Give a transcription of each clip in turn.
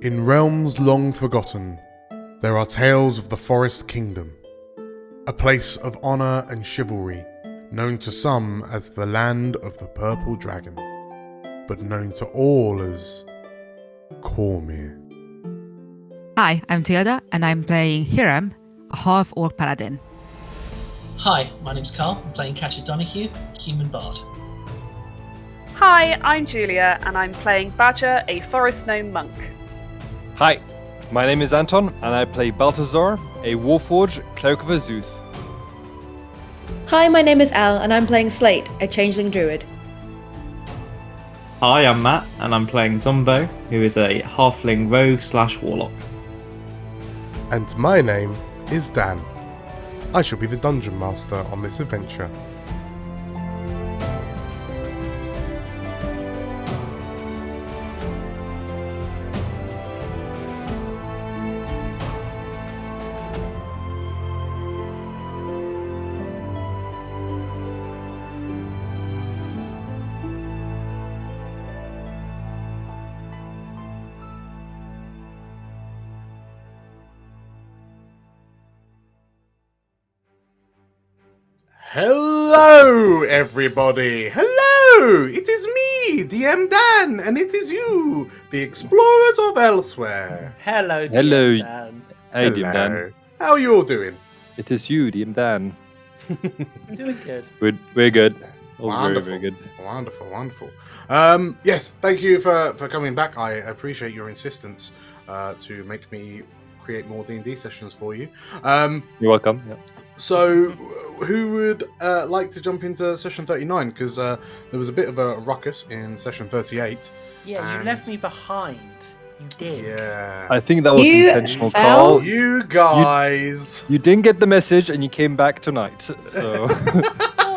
In realms long forgotten, there are tales of the Forest Kingdom, a place of honour and chivalry, known to some as the Land of the Purple Dragon, but known to all as Cormyr. Hi, I'm Tilda, and I'm playing Hiram, a half-orc paladin. Hi, my name's Carl. I'm playing Catcher Donahue, human bard. Hi, I'm Julia, and I'm playing Badger, a forest gnome monk. Hi, my name is Anton, and I play Balthazar, a Warforged Cloak of Azuth. Hi, my name is Elle, and I'm playing Slate, a changeling druid. Hi, I'm Matt, and I'm playing Zombo, who is a halfling rogue/warlock. And my name is Dan. I shall be the dungeon master on this adventure. Hello, everybody! Hello! It is me, DM Dan, and it is you, the explorers of elsewhere. Hello, DM Hello. Dan. Hey, DM Dan. How are you all doing? It is you, DM Dan. Doing good. We're good. All Wonderful. very, very good. Wonderful. Yes, thank you for coming back. I appreciate your insistence to make me create more D&D sessions for you. You're welcome. Yeah. So, who would like to jump into session 39? Because there was a bit of a ruckus in session 38. Yeah, And- you left me behind. You did. Yeah. I think that was You intentional, fell? Carl. You guys. You didn't get the message, and you came back tonight. So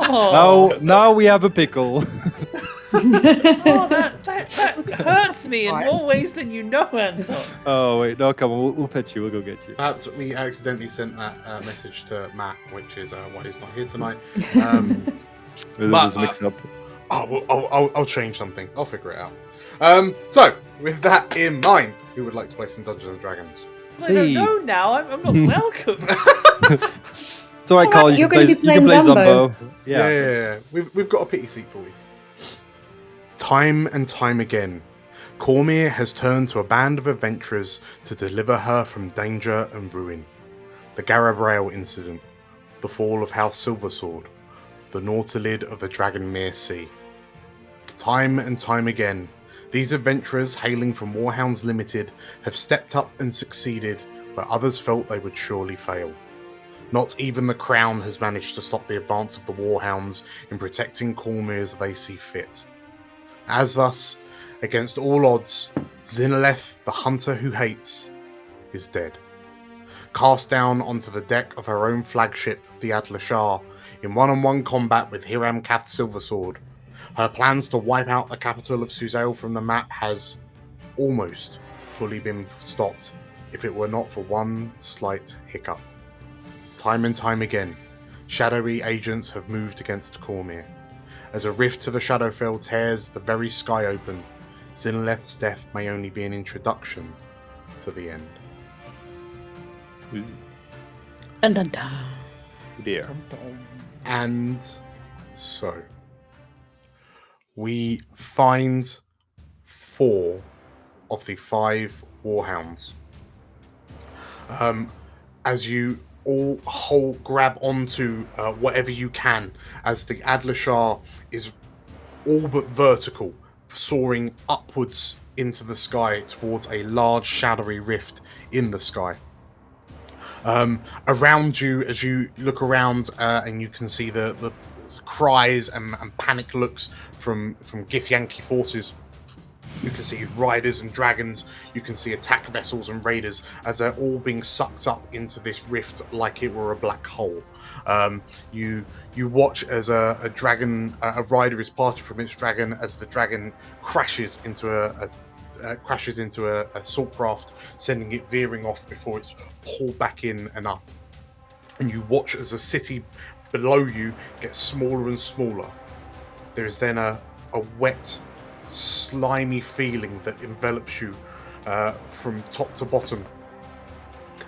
Oh, now we have a pickle. oh that hurts me in more ways than you know, Anton. Oh wait, no, come on, we'll fetch you. We'll go get you. Perhaps we accidentally sent that message to Matt, which is why he's not here tonight. There's a mix-up. I'll change something. I'll figure it out. So, with that in mind, who would like to play some Dungeons and Dragons? I don't know now. I'm not welcome. It's all right, Carl. You're You can gonna be play playing Zombo. Zombo. Yeah. We've got a pity seat for you. Time and time again, Cormyr has turned to a band of adventurers to deliver her from danger and ruin. The Garabrail incident, the fall of House Silversword, the Nautilid of the Dragonmere Sea. Time and time again, these adventurers hailing from Warhounds Limited have stepped up and succeeded where others felt they would surely fail. Not even the Crown has managed to stop the advance of the Warhounds in protecting Cormyr as they see fit. As thus, against all odds, Zinaleth, the hunter who hates, is dead. Cast down onto the deck of her own flagship, the Adlashar, in one-on-one combat with Hiram Kath Silversword, her plans to wipe out the capital of Suzail from the map has almost fully been stopped if it were not for one slight hiccup. Time and time again, shadowy agents have moved against Cormyr. As a rift to the Shadowfell tears the very sky open, Zinaleth's death may only be an introduction to the end. Dun dun dun. Dear. And so, we find 4 of the 5 Warhounds. As you all grab onto whatever you can, as the Adlashar is all but vertical, soaring upwards into the sky towards a large shadowy rift in the sky. Around you, as you look around, and you can see the cries and panic looks from Githyanki forces. You can see riders and dragons. You can see attack vessels and raiders as they're all being sucked up into this rift like it were a black hole. You watch as a rider is parted from its dragon as the dragon crashes into a salt craft, sending it veering off before it's pulled back in and up. And you watch as the city below you gets smaller and smaller. There is then a wet, slimy feeling that envelops you from top to bottom,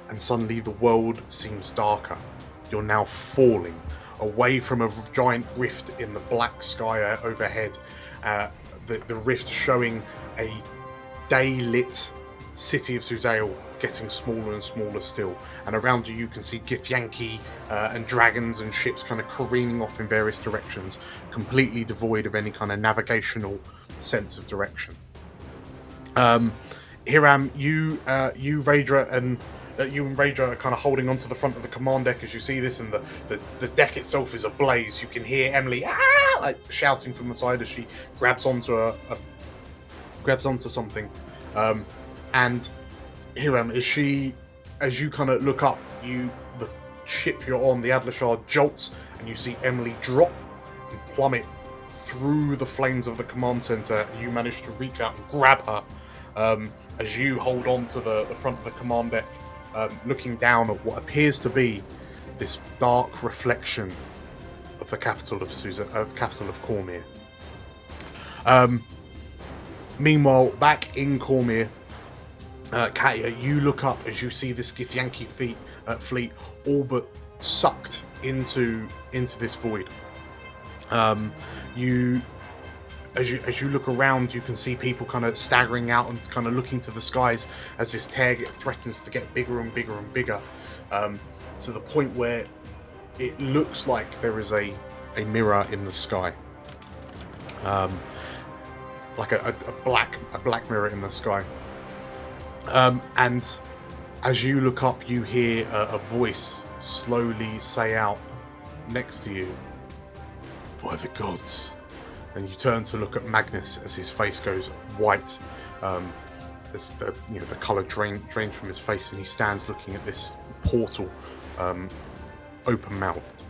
and suddenly the world seems darker. You're now falling away from a giant rift in the black sky overhead. The rift showing a day-lit city of Suzail getting smaller and smaller still. And around you can see Githyanki and dragons and ships kind of careening off in various directions, completely devoid of any kind of navigational sense of direction. Hiram, you Raedra and are kind of holding onto the front of the command deck as you see this, and the deck itself is ablaze. You can hear Emily like shouting from the side as she grabs onto something. And Hiram, as you kind of look up, the ship you're on, the Adlashar, jolts, and you see Emily drop and plummet through the flames of the command center. You manage to reach out and grab her as you hold on to the front of the command deck, looking down at what appears to be this dark reflection of the capital of Cormyr. Meanwhile, back in Cormyr, Katya, you look up as you see this Githyanki fleet all but sucked into this void. As you look around, you can see people kind of staggering out and kind of looking to the skies as this target threatens to get bigger and bigger and bigger, to the point where it looks like there is a mirror in the sky, like a black mirror in the sky. And as you look up, you hear a voice slowly say out next to you, "By the gods." And you turn to look at Magnus as his face goes white, as the colour drains from his face, and he stands looking at this portal, open-mouthed.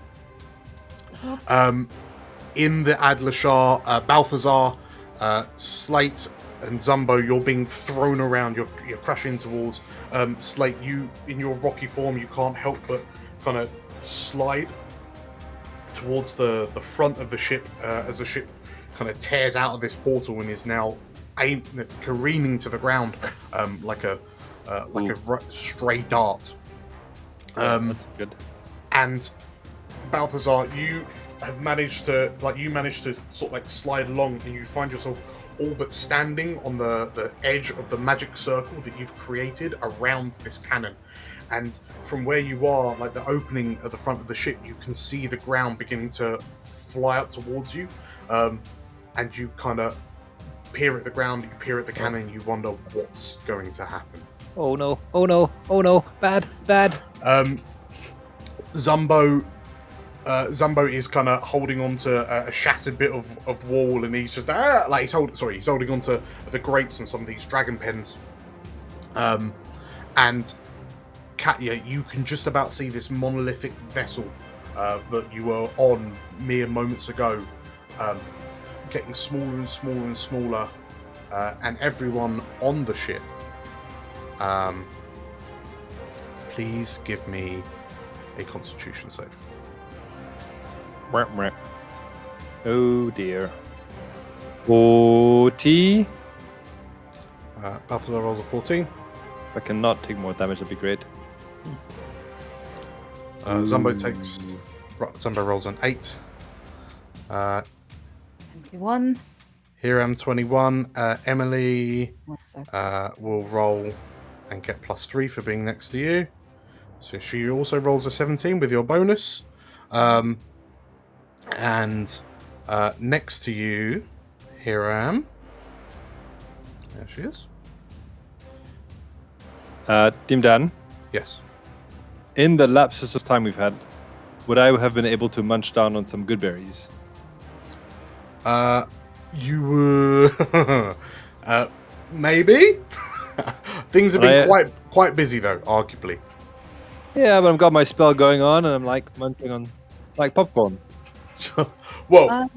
In the Adlashar, Balthazar, Slate, and Zumbo, you're being thrown around. You're crashing towards Slate. You, in your rocky form, you can't help but kind of slide towards the front of the ship as the ship kind of tears out of this portal and is now careening to the ground like a stray dart. That's good. And Balthazar, you managed to sort of like slide along, and you find yourself all but standing on the edge of the magic circle that you've created around this cannon. And from where you are, like the opening at the front of the ship, you can see the ground beginning to fly up towards you. And you kind of peer at the ground, you peer at the cannon, you wonder what's going to happen. Oh no, oh no, oh no, bad. Zumbo is kind of holding on to a shattered bit of wall, and he's just he's holding on to the grates and some of these dragon pens. And Katya, you can just about see this monolithic vessel that you were on mere moments ago, getting smaller and smaller and smaller, and everyone on the ship, please give me a Constitution save. Oh dear. 40. Balthazar rolls a 14. If I cannot take more damage, that'd be great. Zumbo rolls an 8. 21. Hiram 21. Emily 1 sec. will roll and get +3 for being next to you. So she also rolls a 17 with your bonus. And next to you, Hiram. There she is. Dimdan, Yes. in the lapses of time we've had, would I have been able to munch down on some good berries? You were maybe. Things have been quite busy though, arguably. Yeah, but I've got my spell going on, and I'm like munching on like popcorn. Whoa.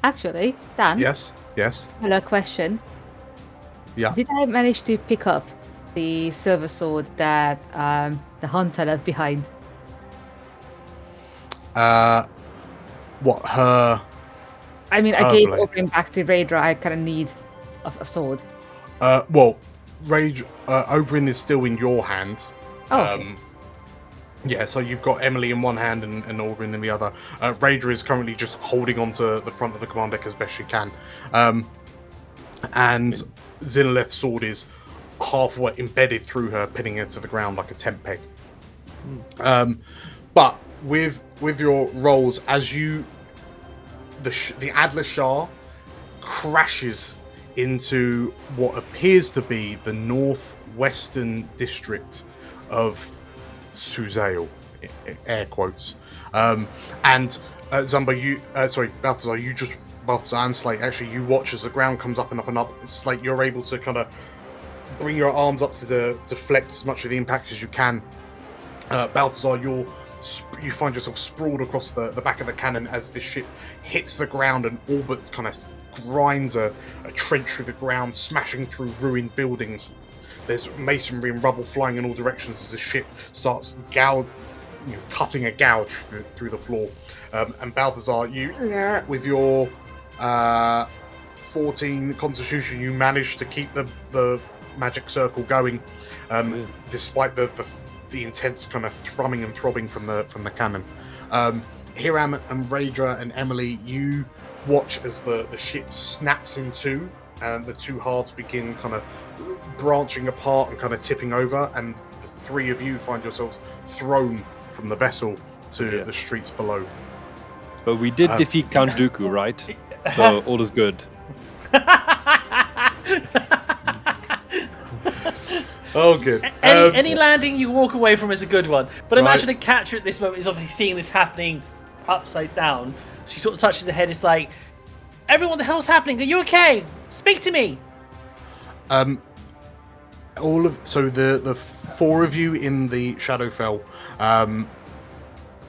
Actually, Dan. Yes. Hello, question. Yeah. Did I manage to pick up the silver sword that the hunter left behind? What her? I mean, I gave him back to Raedra. I kind of need a sword. Well, Rage, Oberyn is still in your hand. Oh, Yeah, so you've got Emily in one hand and Oberyn in the other. Raidra is currently just holding onto the front of the command deck as best she can. And Zinaleth's sword is halfway embedded through her, pinning her to the ground like a tent peg. But with your rolls, as the Adler Shah crashes into what appears to be the northwestern district of Suzail, air quotes. And Zumbo, Balthazar, Balthazar and Slate, actually, you watch as the ground comes up and up and up. Slate, you're able to kind of bring your arms up to deflect as much of the impact as you can. Balthazar, you find yourself sprawled across the back of the cannon as this ship hits the ground and all but kind of grinds a trench through the ground, smashing through ruined buildings. There's masonry and rubble flying in all directions as the ship starts cutting a gouge through the floor. And Balthazar, with your 14 Constitution, you manage to keep the magic circle going, despite the intense kind of thrumming and throbbing from the cannon. Hiram and Raidra and Emily, you watch as the ship snaps in two, and the two halves begin kind of branching apart and kind of tipping over, and the three of you find yourselves thrown from the vessel to the streets below. But we did defeat Count Dooku, right? So all is good. Oh, good. Any landing you walk away from is a good one. But Right. imagine a catcher at this moment is obviously seeing this happening upside down. She sort of touches her head. It's like, everyone, what the hell's happening? Are you okay? Speak to me. The four of you in the Shadowfell,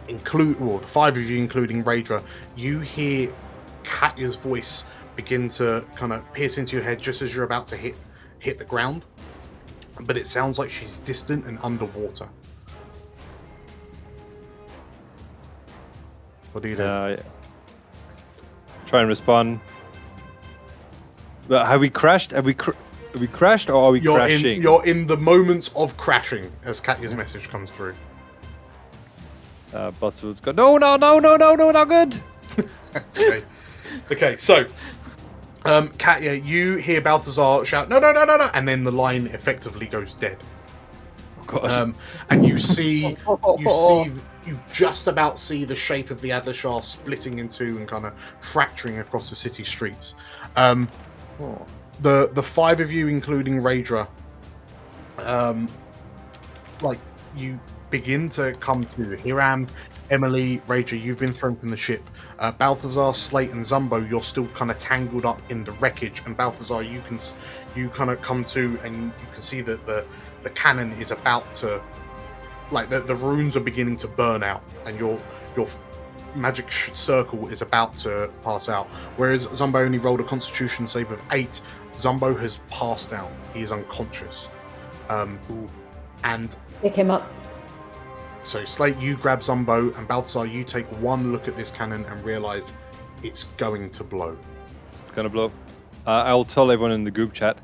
the five of you including Raidra, you hear Katya's voice begin to kind of pierce into your head just as you're about to hit the ground, but it sounds like she's distant and underwater. What do you do? Try and respond. But have we crashed? Have we crashed, or are we crashing? You're in the moments of crashing as Katya's message comes through. Buttswood's got no, not good. Okay, so Katya, you hear Balthazar shout, no, and then the line effectively goes dead. Oh, God. And you just about see the shape of the Adler Shah splitting in two and kind of fracturing across the city streets. The five of you, including Raidra, you begin to come to Hiram, Emily, Raidra. You've been thrown from the ship. Balthazar, Slate, and Zumbo, you're still kind of tangled up in the wreckage. And Balthazar, you kind of come to, and you can see that the cannon is about to, the runes are beginning to burn out, and your magic circle is about to pass out. Whereas Zumbo only rolled a Constitution save of 8, Zumbo has passed out. He is unconscious. And pick him up. so Slate, you grab Zumbo, and Balthazar, you take one look at this cannon and realize it's going to blow. It's gonna blow. I'll tell everyone in the group chat.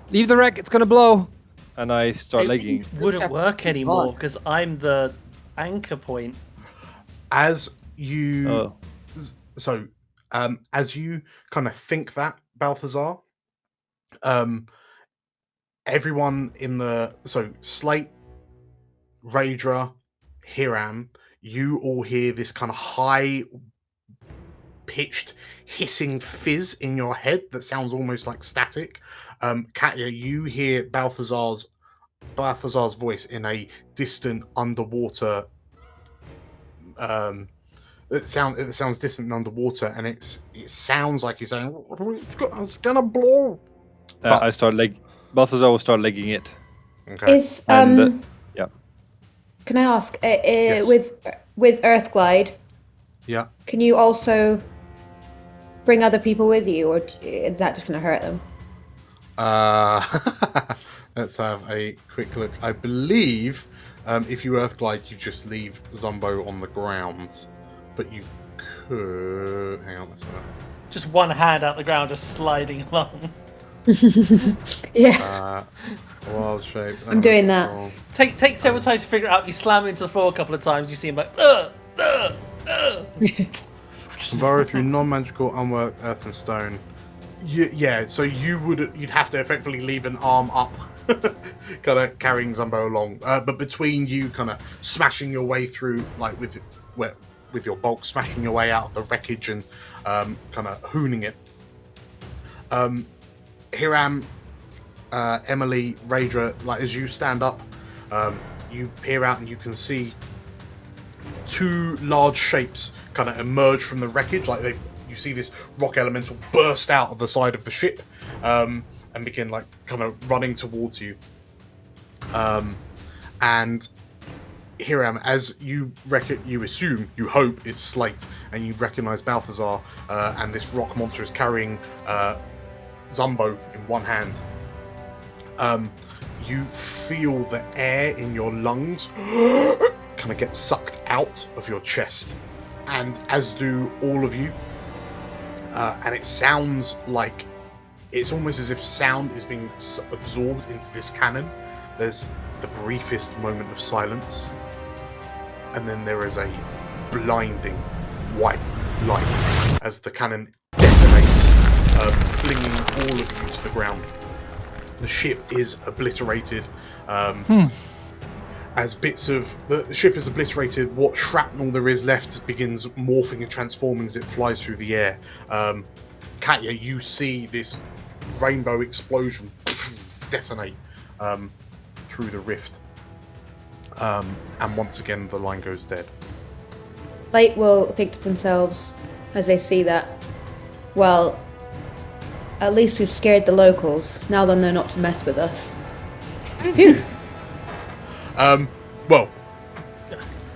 Leave the wreck. It's gonna blow. And I start legging. It wouldn't work anymore because I'm the anchor point. As you as you kind of think that, Balthazar, everyone in Slate, Raidra, Hiram, you all hear this kind of high pitched hissing fizz in your head that sounds almost like static. Katya, you hear Balthazar's voice in a distant underwater. It sounds distant and underwater, and it sounds like he's saying, "It's gonna blow." Balthazar will start legging it. Okay. Is yeah. Can I ask Yes. with Earthglide? Yeah. Can you also bring other people with you, or is that just going to hurt them? Let's have a quick look. I believe if you Earthglide, you just leave Zumbo on the ground, but you could. Hang on, let's have a... Just one hand out the ground, just sliding along. Yeah. Wild shapes. I'm doing that. Take several times to figure it out. You slam into the floor a couple of times. You see him like, ugh. Burrow through non-magical, unworked earth and stone. Yeah, so you'd have to effectively leave an arm up, kind of carrying Zumbo along. But between you, kind of smashing your way through, like with your bulk, smashing your way out of the wreckage and kind of hooning it. Hiram, Emily, Raedra, like as you stand up, you peer out and you can see two large shapes kind of emerge from the wreckage. Like you see this rock elemental burst out of the side of the ship and begin like kind of running towards you. And Hiram, as you assume, you hope it's Slate, and you recognize Balthazar, and this rock monster is carrying Zumbo in one hand. You feel the air in your lungs kind of get sucked out of your chest, and as do all of you. And it sounds like it's almost as if sound is being absorbed into this cannon. There's the briefest moment of silence, and then there is a blinding white light as the cannon detonates, flinging all of you to the ground. The ship is obliterated. As bits of the ship is obliterated, what shrapnel there is left begins morphing and transforming as it flies through the air. Katya, you see this rainbow explosion detonate through the rift. And once again, the line goes dead. Light will think to themselves as they see that, well, at least we've scared the locals. Now they'll know not to mess with us. Well,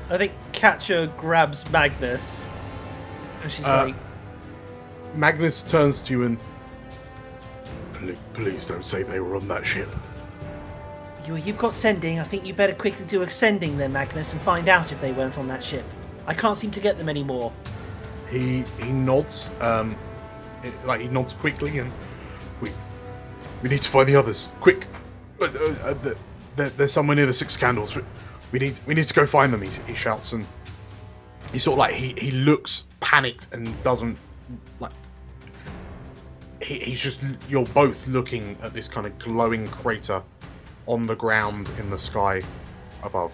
I think Katya grabs Magnus, and she's like, Magnus turns to you and, please don't say they were on that ship. You've got sending. I think you better quickly do a sending then, Magnus, and find out if they weren't on that ship. I can't seem to get them anymore. He nods, he nods quickly, and we need to find the others, quick. They're somewhere near the Six Candles. We need to go find them. He shouts, and he sort of like he looks panicked and doesn't like. He's just, you're both looking at this kind of glowing crater on the ground in the sky above,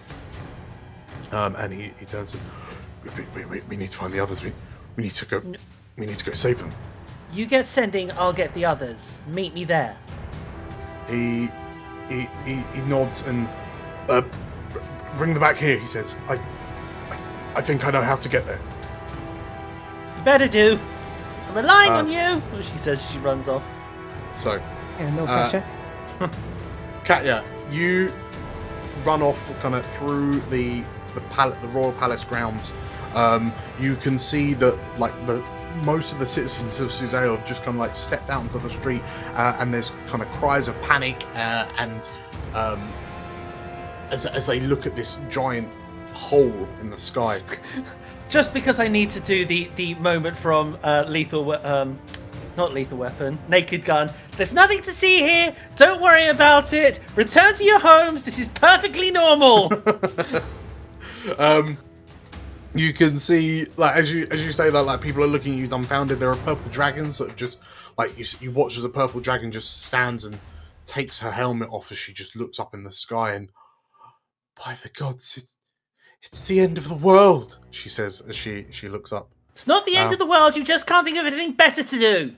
and he turns to, we need to find the others. We need to go. We need to go save them. You get sending. I'll get the others. Meet me there. He nods and bring them back here. He says, I think I know how to get there. You better do. I'm relying on you. She says as she runs off. So, Yeah, no pressure. Katya, you run off kind of through the royal palace grounds. You can see that most of the citizens of Suzail have just kind of like stepped out into the street, and there's kind of cries of panic and as they look at this giant hole in the sky. Just because I need to do the moment from not Lethal Weapon, Naked Gun. There's nothing to see here. Don't worry about it. Return to your homes. This is perfectly normal. You can see, like, as you say that, like, people are looking at you dumbfounded. There are purple dragons that have just, like, you watch as a purple dragon just stands and takes her helmet off as she just looks up in the sky, and by the gods, it's the end of the world, she says as she looks up. It's not the end of the world. You just can't think of anything better to do.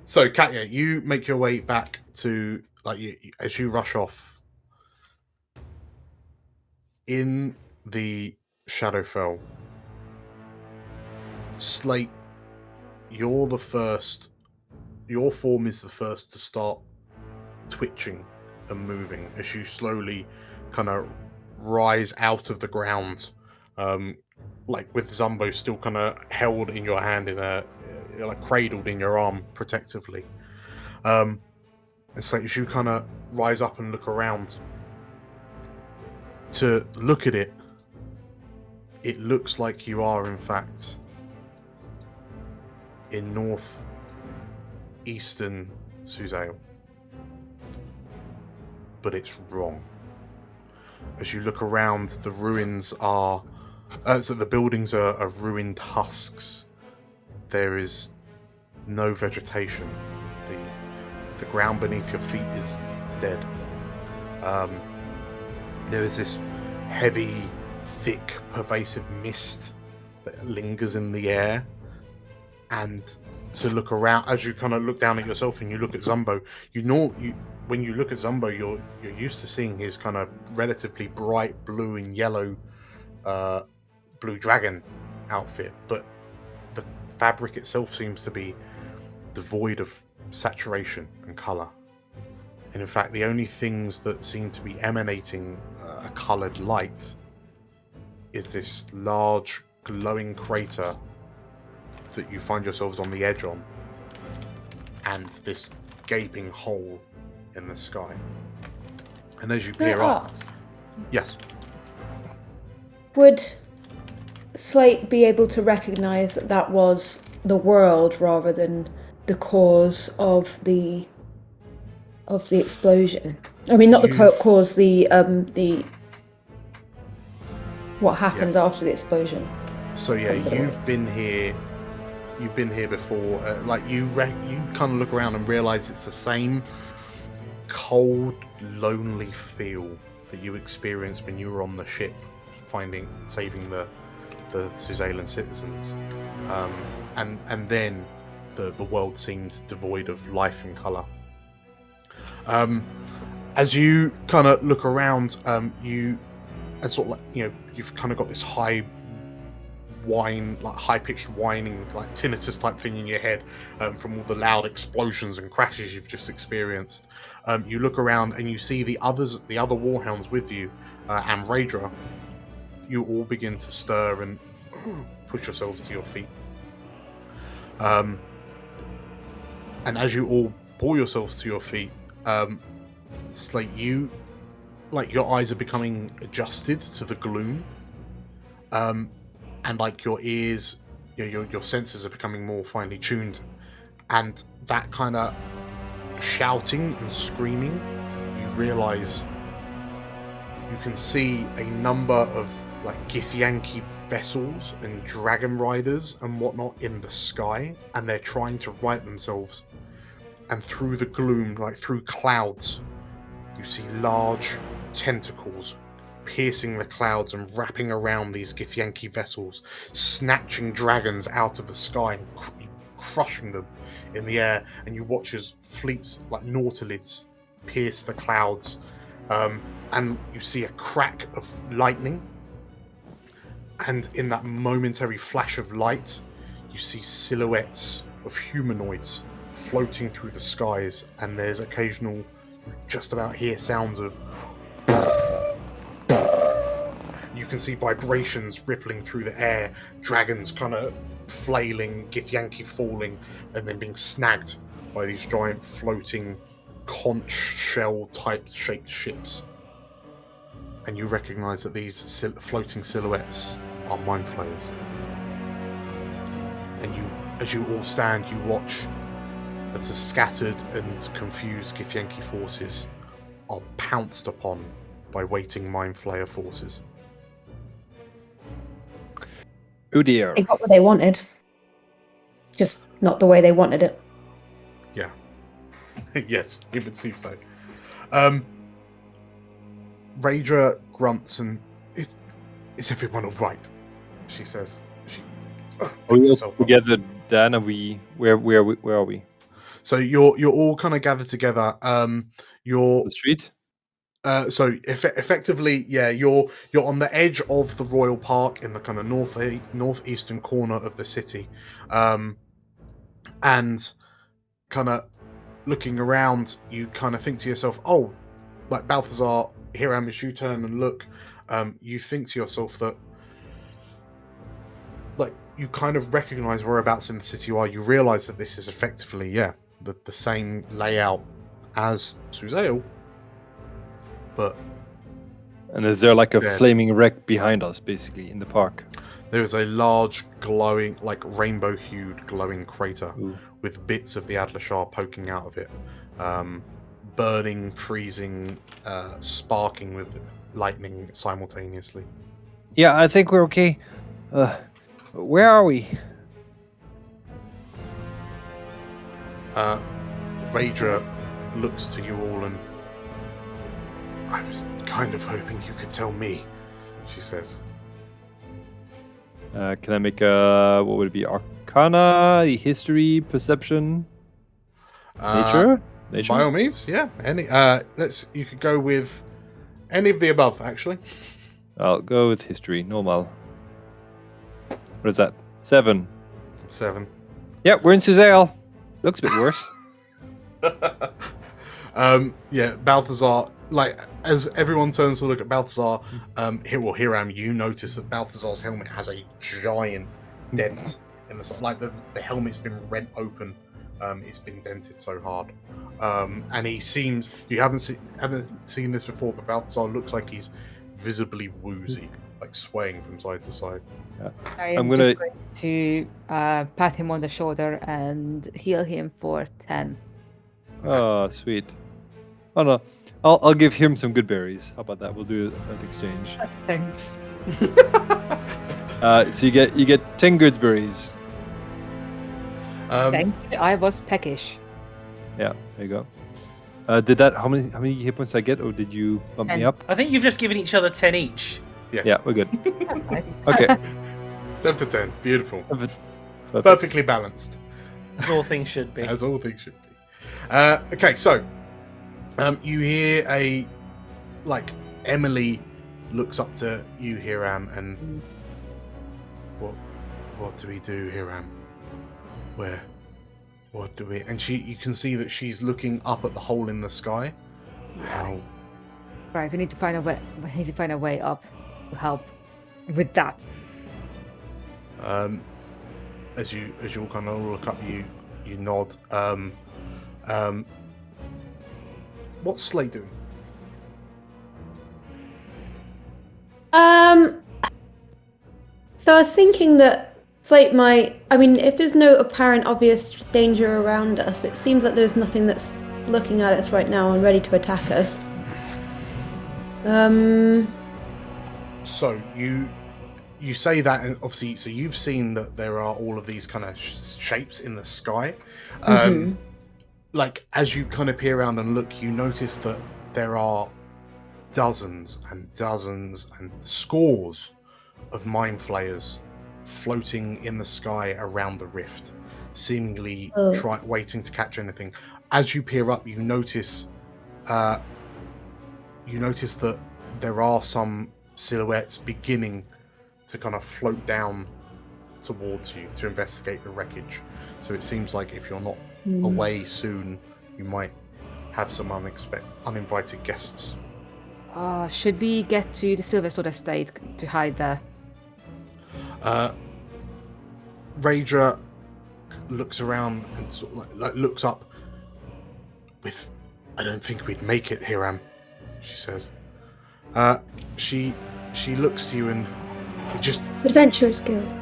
So, Katya, you make your way back to, like, as you rush off in the Shadowfell. Slate, you're the first. Your form is the first to start twitching and moving as you slowly kind of rise out of the ground, like with Zumbo still kind of held in your hand, like cradled in your arm protectively. It's like as you kind of rise up and look around to look at it, it looks like you are in fact in North eastern Suzail. But it's wrong. As you look around, the ruins are... so the buildings are ruined husks. There is no vegetation. The ground beneath your feet is dead. There is this heavy, thick, pervasive mist that lingers in the air. And to look around, as you kind of look down at yourself and you look at Zumbo, when you look at Zumbo, you're used to seeing his kind of relatively bright blue and yellow blue dragon outfit, but the fabric itself seems to be devoid of saturation and color. And in fact, the only things that seem to be emanating a colored light is this large glowing crater that you find yourselves on the edge on, and this gaping hole in the sky. And as you peer up, yes, would Slate be able to recognize that was the world rather than the cause of the explosion? I mean, not the cause, the what happened after the explosion. So yeah, you've been here before. You kind of look around and realize it's the same cold, lonely feel that you experienced when you were on the ship, saving the Suzailan citizens, and then the world seemed devoid of life and color. As you kind of look around, you've kind of got this high-pitched whining, like tinnitus type thing in your head from all the loud explosions and crashes you've just experienced. You look around and you see the other Warhounds with you, and Raedra. You all begin to stir and push yourselves to your feet. And as you all pull yourselves to your feet, it's like your eyes are becoming adjusted to the gloom. And like your ears, your senses are becoming more finely tuned, and that kind of shouting and screaming, you realize you can see a number of like Githyanki vessels and dragon riders and whatnot in the sky, and they're trying to right themselves. And through the gloom, like through clouds, you see large tentacles piercing the clouds and wrapping around these Githyanki vessels, snatching dragons out of the sky and crushing them in the air. And you watch as fleets like nautilids pierce the clouds, and you see a crack of lightning. And in that momentary flash of light, you see silhouettes of humanoids floating through the skies, and there's occasional, you just about hear sounds of... You can see vibrations rippling through the air, dragons kind of flailing, Githyanki falling, and then being snagged by these giant floating conch shell type shaped ships. And you recognize that these floating silhouettes are mind flayers. And as you all stand, you watch as the scattered and confused Githyanki forces are pounced upon by waiting mind flayer forces. Oh dear. They got what they wanted. Just not the way they wanted it. Yeah. Yes, it would seem so. Raedra grunts and is everyone all right? She says. She Are we picks all herself up. together, Dan? Where are we? So you're all kind of gathered together. You're The street? so effectively, yeah, you're on the edge of the Royal Park in the kind of northeastern corner of the city, and kind of looking around, you kind of think to yourself, oh, like Balthazar, Hiram, as you turn and look, you think to yourself that, like, you kind of recognize whereabouts in the city you are. You realize that this is effectively, the same layout as Suzail. But And is there like a dead. flaming wreck behind us, basically, in the park? There is a large glowing, like rainbow-hued glowing crater Ooh. with bits of the Adler poking out of it, burning, freezing, sparking with lightning simultaneously. Yeah, I think we're okay. Where are we? Rager looks to you all and I was kind of hoping you could tell me, she says. Can I make what would it be? Arcana, history, perception, nature? Nature. By all means, yeah. Any you could go with any of the above, actually. I'll go with history, normal. What is that? 7. 7. Yeah, we're in Suzail. Looks a bit worse. Yeah, Balthazar, like, as everyone turns to look at Balthazar, Hiram, you notice that Balthazar's helmet has a giant dent in the side. Like, the helmet's been rent open. It's been dented so hard. And he seems, you haven't seen this before, but Balthazar looks like he's visibly woozy, like swaying from side to side. I'm just going to pat him on the shoulder and heal him for 10. Oh, sweet. Oh no, I'll give him some good berries. How about that? We'll do an exchange. Thanks. So you get 10 good berries. Thank you. I was peckish. Yeah, there you go. Did that? How many hit points I get, or did you bump me 10. up? I think you've just given each other 10 each. Yes. Yeah, we're good. Nice. Okay. 10 for 10. Beautiful. Perfect. Perfectly balanced. As all things should be. As all things should be. Okay, so you hear Emily looks up to you, Hiram, and what do we do, Hiram? What do we? And you can see that she's looking up at the hole in the sky. How? Right, we need to find a way. We need to find a way up to help with that. As you all kind of look up, you nod. What's Slate doing? So I was thinking that Slate might. I mean, if there's no apparent obvious danger around us, it seems like there's nothing that's looking at us right now and ready to attack us. So you say that, and obviously, so you've seen that there are all of these kind of shapes in the sky. Like, as you kind of peer around and look, you notice that there are dozens and dozens and scores of mind flayers floating in the sky around the rift, seemingly waiting to catch anything. As you peer up, you notice that there are some silhouettes beginning to kind of float down towards you to investigate the wreckage. So it seems like if you're not away soon, you might have some uninvited guests. Should we get to the Silver Sword Estate to hide there? Rager looks around and sort of like looks up with, I don't think we'd make it, Hiram, she says. She looks to you and Adventurers Guild.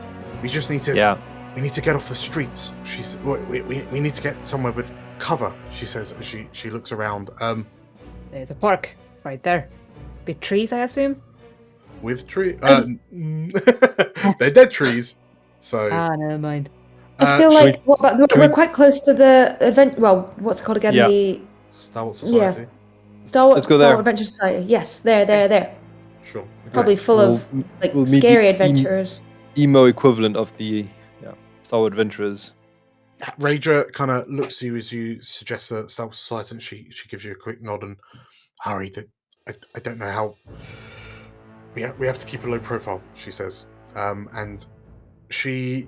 we just need to we need to get off the streets. She's we need to get somewhere with cover, she says as she looks around. There's a park right there. With trees, I assume? With trees? They're dead trees. So never mind. I feel like we're quite close to the event. Well, what's it called again? Yeah. The Star Wars Society. Star Wars. Let's go Star there. Wars Adventure Society. Yes, there. Sure. Probably full of we'll meet scary the adventurers. Emo equivalent of the Star Wars Adventurers. Rager kind of looks to you as you suggest a Star Wars Society, and she gives you a quick nod and hurry. That I don't know how. We have to keep a low profile, she says. And she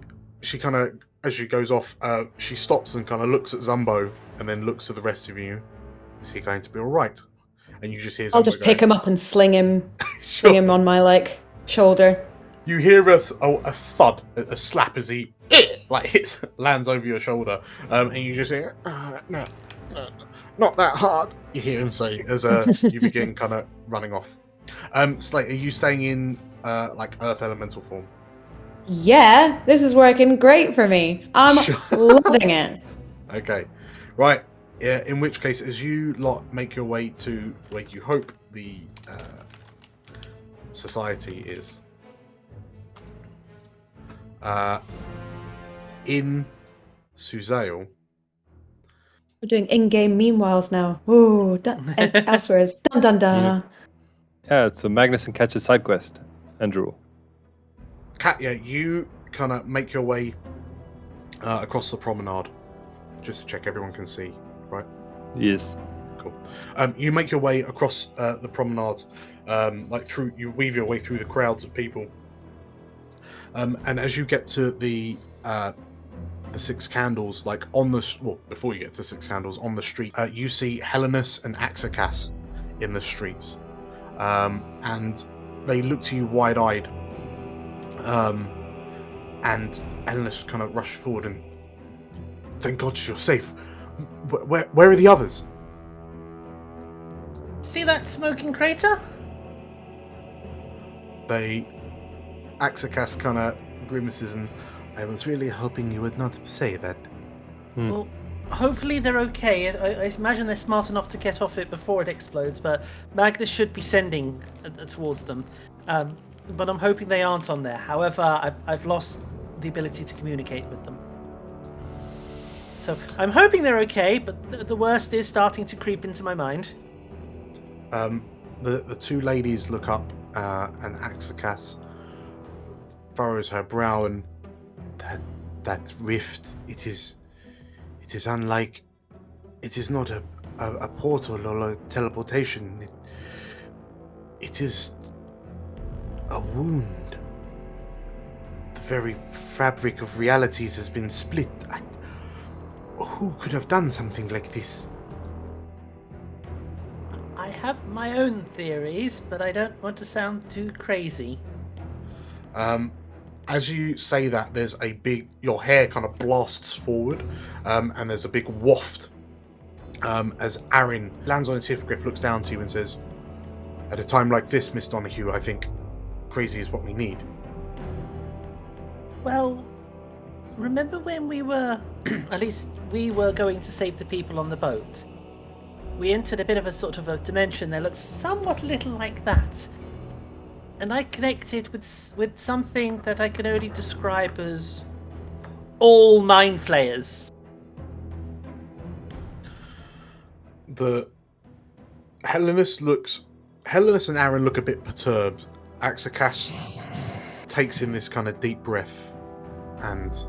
kind of, as she goes off, she stops and kind of looks at Zumbo and then looks to the rest of you. Is he going to be all right? And you just hear Zumbo I'll just pick him up and sling him, Sure. sling him on my shoulder. You hear a thud, a slap as he lands over your shoulder, and you just hear, no, not that hard. You hear him say as you begin kind of running off. Slate, are you staying in Earth Elemental form? Yeah, this is working great for me. I'm loving it. Okay, right. Yeah, in which case, as you lot make your way to where you hope the society is, in Suzail, We're doing in-game meanwhiles now. Ooh, elsewhere is dun dun dun. Yeah, it's a Magnus and Catch a side quest, Andrew. Katya, you kind of make your way across the promenade, just to check everyone can see, right? Yes. Cool. You make your way across the promenade, you weave your way through the crowds of people, and as you get to the Six Candles, before you get to Six Candles on the street, you see Helenus and Axakas in the streets, and they look to you wide-eyed, and Helenus kind of rushes forward and, thank God you're safe. Where are the others? See that smoking crater? Axakas kind of grimaces and, I was really hoping you would not say that. Well, hopefully they're okay. I imagine they're smart enough to get off it before it explodes, but Magnus should be sending towards them. But I'm hoping they aren't on there. However, I've lost the ability to communicate with them. So I'm hoping they're okay, but the worst is starting to creep into my mind. The two ladies look up, and Axakas furrows her brow, and that rift, it is unlike, it is not a portal or a teleportation. It is a wound. The very fabric of realities has been split. Who could have done something like this? I have my own theories, but I don't want to sound too crazy. As you say that, there's your hair kind of blasts forward, and there's a big waft, as Aaron lands on his hippogriff, looks down to you and says, at a time like this, Miss Donahue, I think crazy is what we need. Well, remember when we were, at least we were going to save the people on the boat? We entered a bit of a sort of a dimension that looks somewhat little like that. And I connected with something that I can only describe as all mind flayers. Helenus and Aaron look a bit perturbed. Axakas takes in this kind of deep breath, and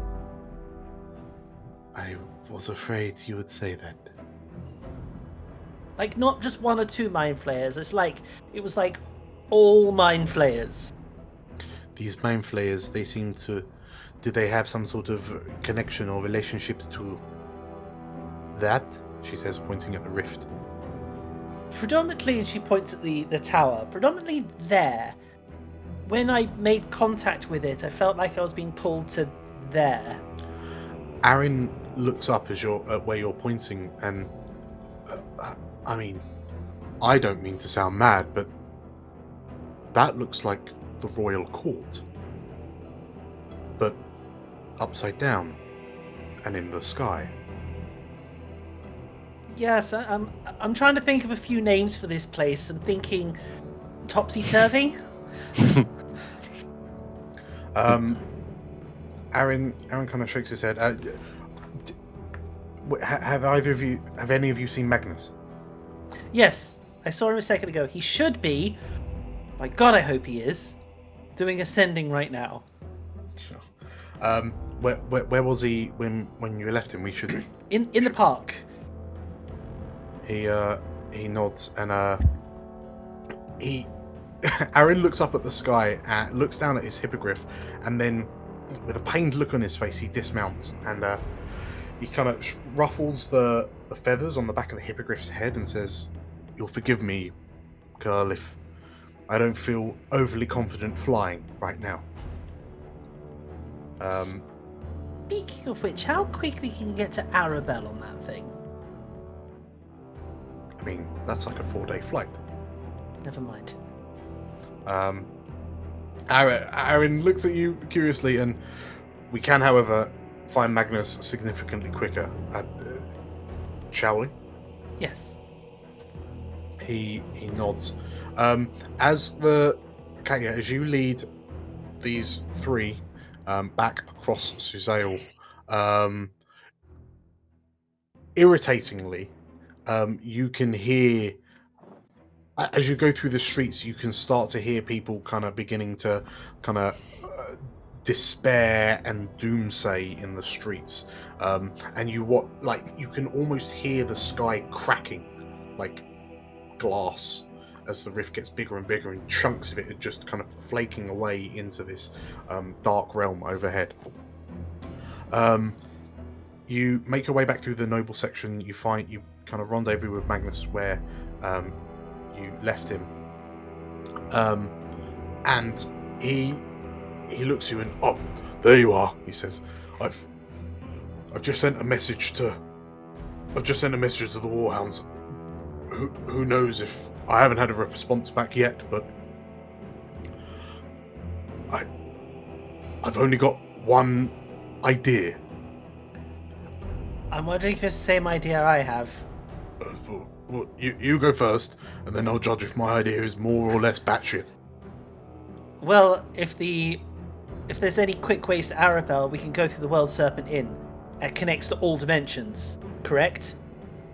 I was afraid you would say that. Like, not just one or two mind flayers. It was like all mind flayers. These mind flayers, they seem to... Do they have some sort of connection or relationship to that? She says, pointing at the rift. Predominantly, and she points at the tower, predominantly there. When I made contact with it, I felt like I was being pulled to there. Aaron looks up as where you're pointing, and I mean, I don't mean to sound mad, but that looks like the royal court, but upside down and in the sky. Yes, I'm trying to think of a few names for this place. I'm thinking topsy-turvy. Aaron kind of shakes his head. Have any of you seen Magnus? Yes, I saw him a second ago. He should be, my God, I hope he is, doing ascending right now. Sure. Where was he when you left him? We should. In the park. He nods, and Aaron looks up at the sky, looks down at his hippogriff, and then, with a pained look on his face, he dismounts, and he kind of ruffles the feathers on the back of the hippogriff's head and says, "You'll forgive me, girl, if I don't feel overly confident flying right now." Speaking of which, how quickly can you get to Arabelle on that thing? I mean, that's like a 4-day flight. Never mind. Aaron looks at you curiously, and we can, however, find Magnus significantly quicker. Shall we? Yes. He nods. As you lead these three back across Suzail, irritatingly, you can hear, as you go through the streets, you can start to hear people kind of beginning to kind of despair and doomsay in the streets, and you can almost hear the sky cracking like glass as the rift gets bigger and bigger, and chunks of it are just kind of flaking away into this dark realm overhead. You make your way back through the noble section. You kind of rendezvous with Magnus where you left him, and he looks at you and, "Oh, there you are," he says. I've just sent a message to the Warhounds. Who knows if I haven't had a response back yet, but I've only got one idea. I'm wondering if it's the same idea I have. Well, you go first, and then I'll judge if my idea is more or less batshit. Well, if there's any quick ways to Arabelle, we can go through the World Serpent Inn. It connects to all dimensions, correct?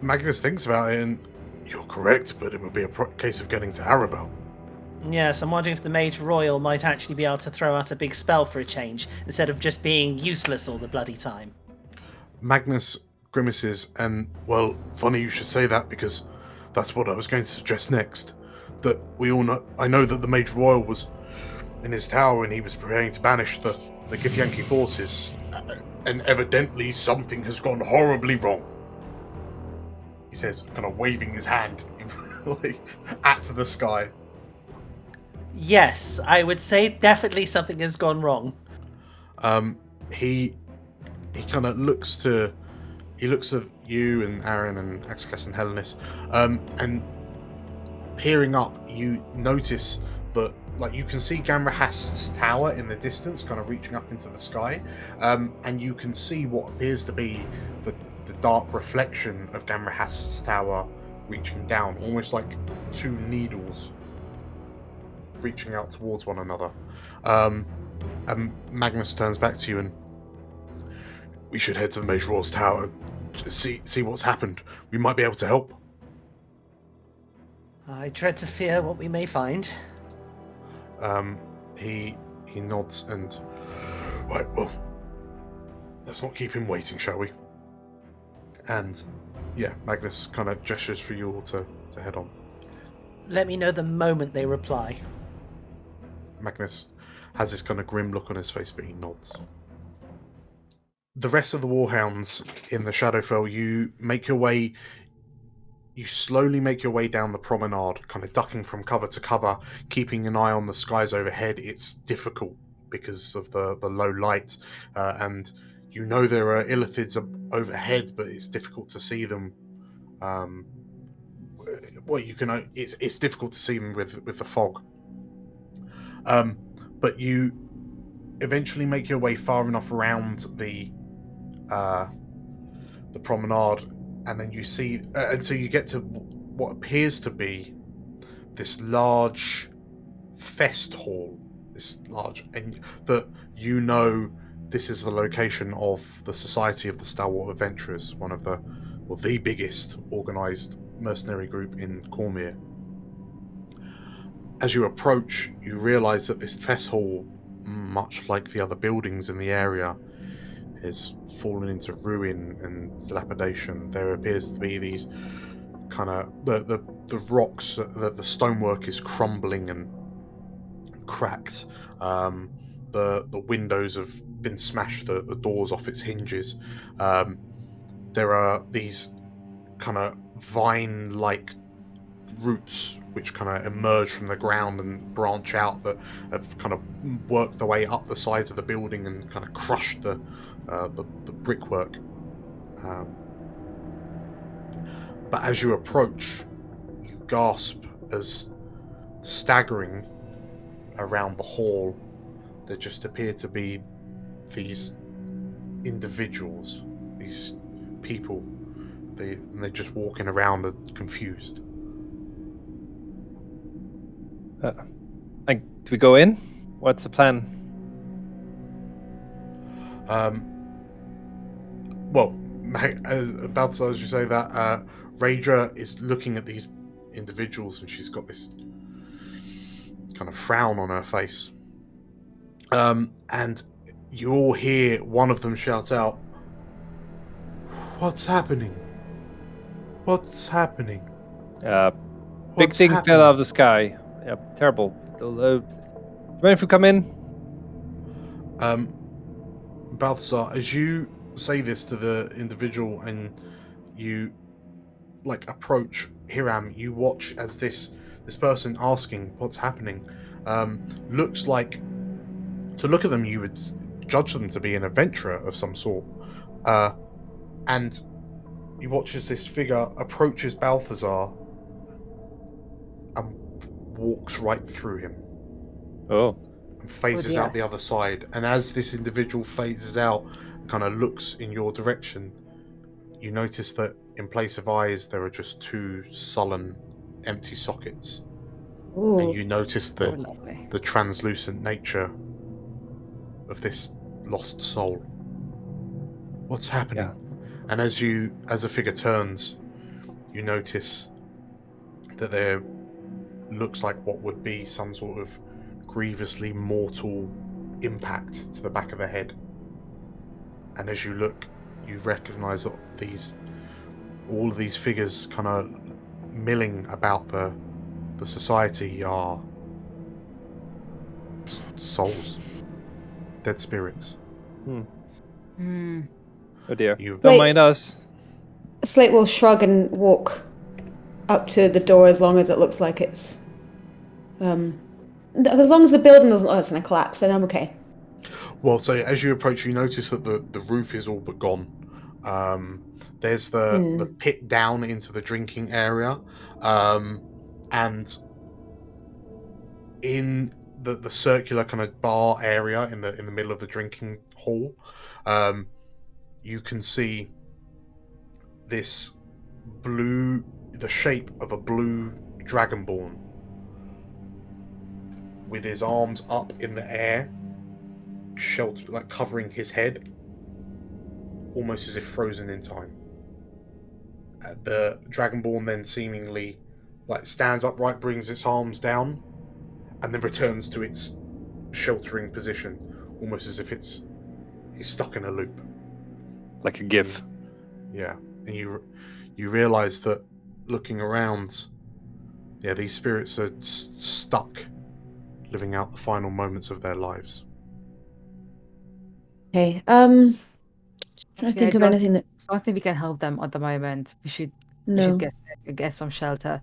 Magnus thinks about it, and you're correct, but it would be a case of getting to Arabelle. Yes, I'm wondering if the Mage Royal might actually be able to throw out a big spell for a change, instead of just being useless all the bloody time. Magnus grimaces, and, well, funny you should say that, because that's what I was going to suggest next. That we all know, I know that the Mage Royal was in his tower when he was preparing to banish the Githyanki forces, and evidently something has gone horribly wrong. He says, kind of waving his hand like, at the sky. Yes, I would say definitely something has gone wrong. He kind of looks at you and Aaron and Axicus and Helenis, and peering up, you notice that, like, you can see Gamrahast's tower in the distance, kind of reaching up into the sky, and you can see what appears to be the dark reflection of Gamrahast's tower reaching down, almost like two needles reaching out towards one another. And Magnus turns back to you, and we should head to the Mage Royal's tower, see what's happened. We might be able to help. I dread to fear what we may find. He nods and, right, well, let's not keep him waiting, shall we? And yeah, Magnus kind of gestures for you all to head on. Let me know the moment they reply. Magnus has this kind of grim look on his face, but he nods. The rest of the Warhounds in the Shadowfell, you slowly make your way down the promenade, kind of ducking from cover to cover, keeping an eye on the skies overhead. It's difficult because of the low light, and you know there are illithids overhead, but it's difficult to see them. It's difficult to see them with the fog. But you eventually make your way far enough around the promenade, and then you see until you get to what appears to be this large fest hall. And that you know this is the location of the Society of the Stalwart Adventurers, one of the biggest organised mercenary group in Cormyr. As you approach, you realise that this fest hall, much like the other buildings in the area, has fallen into ruin and dilapidation. There appears to be these kind of the rocks, the stonework is crumbling and cracked. The windows have been smashed, the doors off its hinges. There are these kind of vine-like roots which kind of emerge from the ground and branch out, that have kind of worked their way up the sides of the building and kind of crushed the brickwork. But as you approach, you gasp as, staggering around the hall, there just appear to be these individuals, these people. They're just walking around confused. Do we go in? What's the plan? Well, Balthazar, as you say that, Raedra is looking at these individuals, and she's got this kind of frown on her face. And you all hear one of them shout out, "What's happening? What's happening? Big What's thing happening?" fell out of the sky. Yeah, terrible. Mind if we come in? Balthazar, as you say this to the individual and you approach Hiram, you watch as this person asking what's happening looks like, to look at them, you would judge them to be an adventurer of some sort. And you watch as this figure approaches Balthazar and walks right through him. Oh. And phases out the other side. And as this individual phases out, kind of looks in your direction, you notice that in place of eyes, there are just two sullen, empty sockets. Ooh. And you notice Oh, lovely. the translucent nature of this lost soul. What's happening? Yeah. And as a figure turns, you notice that there looks like what would be some sort of grievously mortal impact to the back of the head. And as you look, you recognize that all of these figures kind of milling about the society are souls, dead spirits. Oh dear. You- Don't Wait. mind us. Slate will shrug and walk up to the door as long as it looks like it's... as long as the building doesn't look like it's going to collapse, then I'm okay. Well, so as you approach, you notice that the roof is all but gone. There's the pit down into the drinking area, and in the circular kind of bar area in the middle of the drinking hall, you can see this the shape of a blue dragonborn with his arms up in the air, sheltered, covering his head, almost as if frozen in time. The dragonborn then seemingly stands upright, brings its arms down, and then returns to its sheltering position, almost as if he's stuck in a loop. Like a GIF. Yeah, and you realise that looking around, these spirits are stuck, living out the final moments of their lives. Okay, trying to think of don't- anything that... I don't think we can help them at the moment. We should No, get some shelter.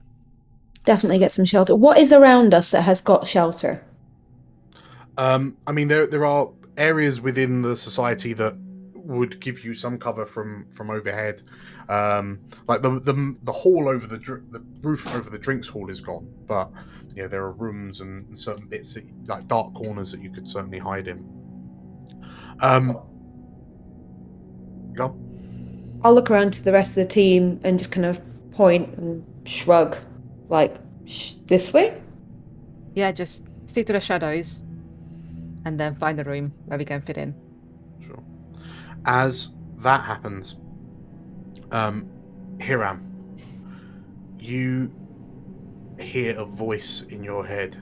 definitely get some shelter. What is around us that has got shelter? I mean, there are areas within the society that would give you some cover from overhead. Like the hall over the roof over the drinks hall is gone, but there are rooms and certain bits like dark corners that you could certainly hide in. Go. I'll look around to the rest of the team and just kind of point and shrug, this way? Yeah, just stick to the shadows and then find a room where we can fit in. Sure. As that happens, Hiram, you hear a voice in your head.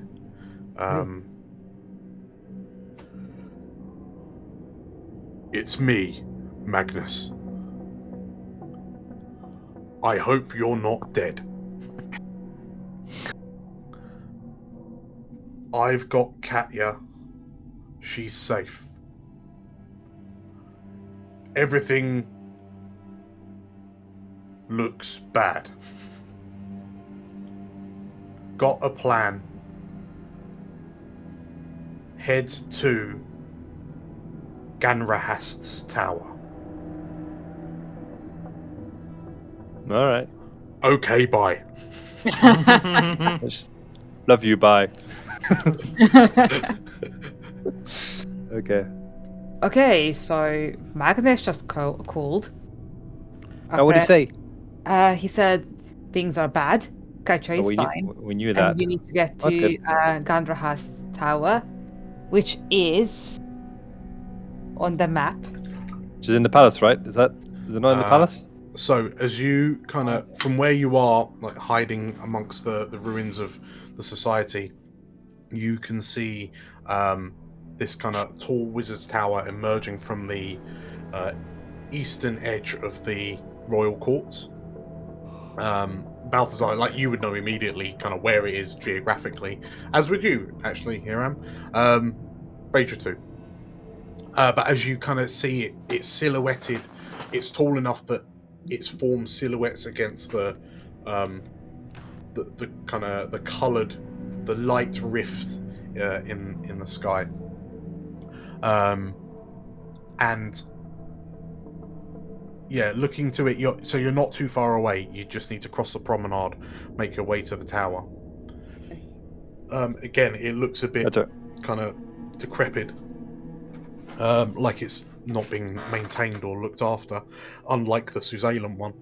It's me, Magnus. I hope you're not dead. I've got Katya. She's safe. Everything looks bad. Got a plan. Head to Ganrahast's tower. All right. Okay, bye. Love you. Bye. Okay. Okay, so Magnus just called. Now, what did he say? He said things are bad. Kaitra is fine. We knew that. And you need to get That's to good. Gandrahas Tower, which is on the map. Which is in the palace, right? Is it not in the palace? So, as you kind of, from where you are, like hiding amongst the ruins of the society, you can see this kind of tall wizard's tower emerging from the eastern edge of the royal courts. Balthazar, like you would know immediately kind of where it is geographically, as would you, actually, Hiram. Rager too. But as you kind of see it, it's silhouetted, it's tall enough that it's formed silhouettes against the kind of the coloured, the light rift in the sky. And yeah, looking to it, you're not too far away. You just need to cross the promenade, make your way to the tower. Again, it looks a bit kind of decrepit, like it's not being maintained or looked after, unlike the Suzail one.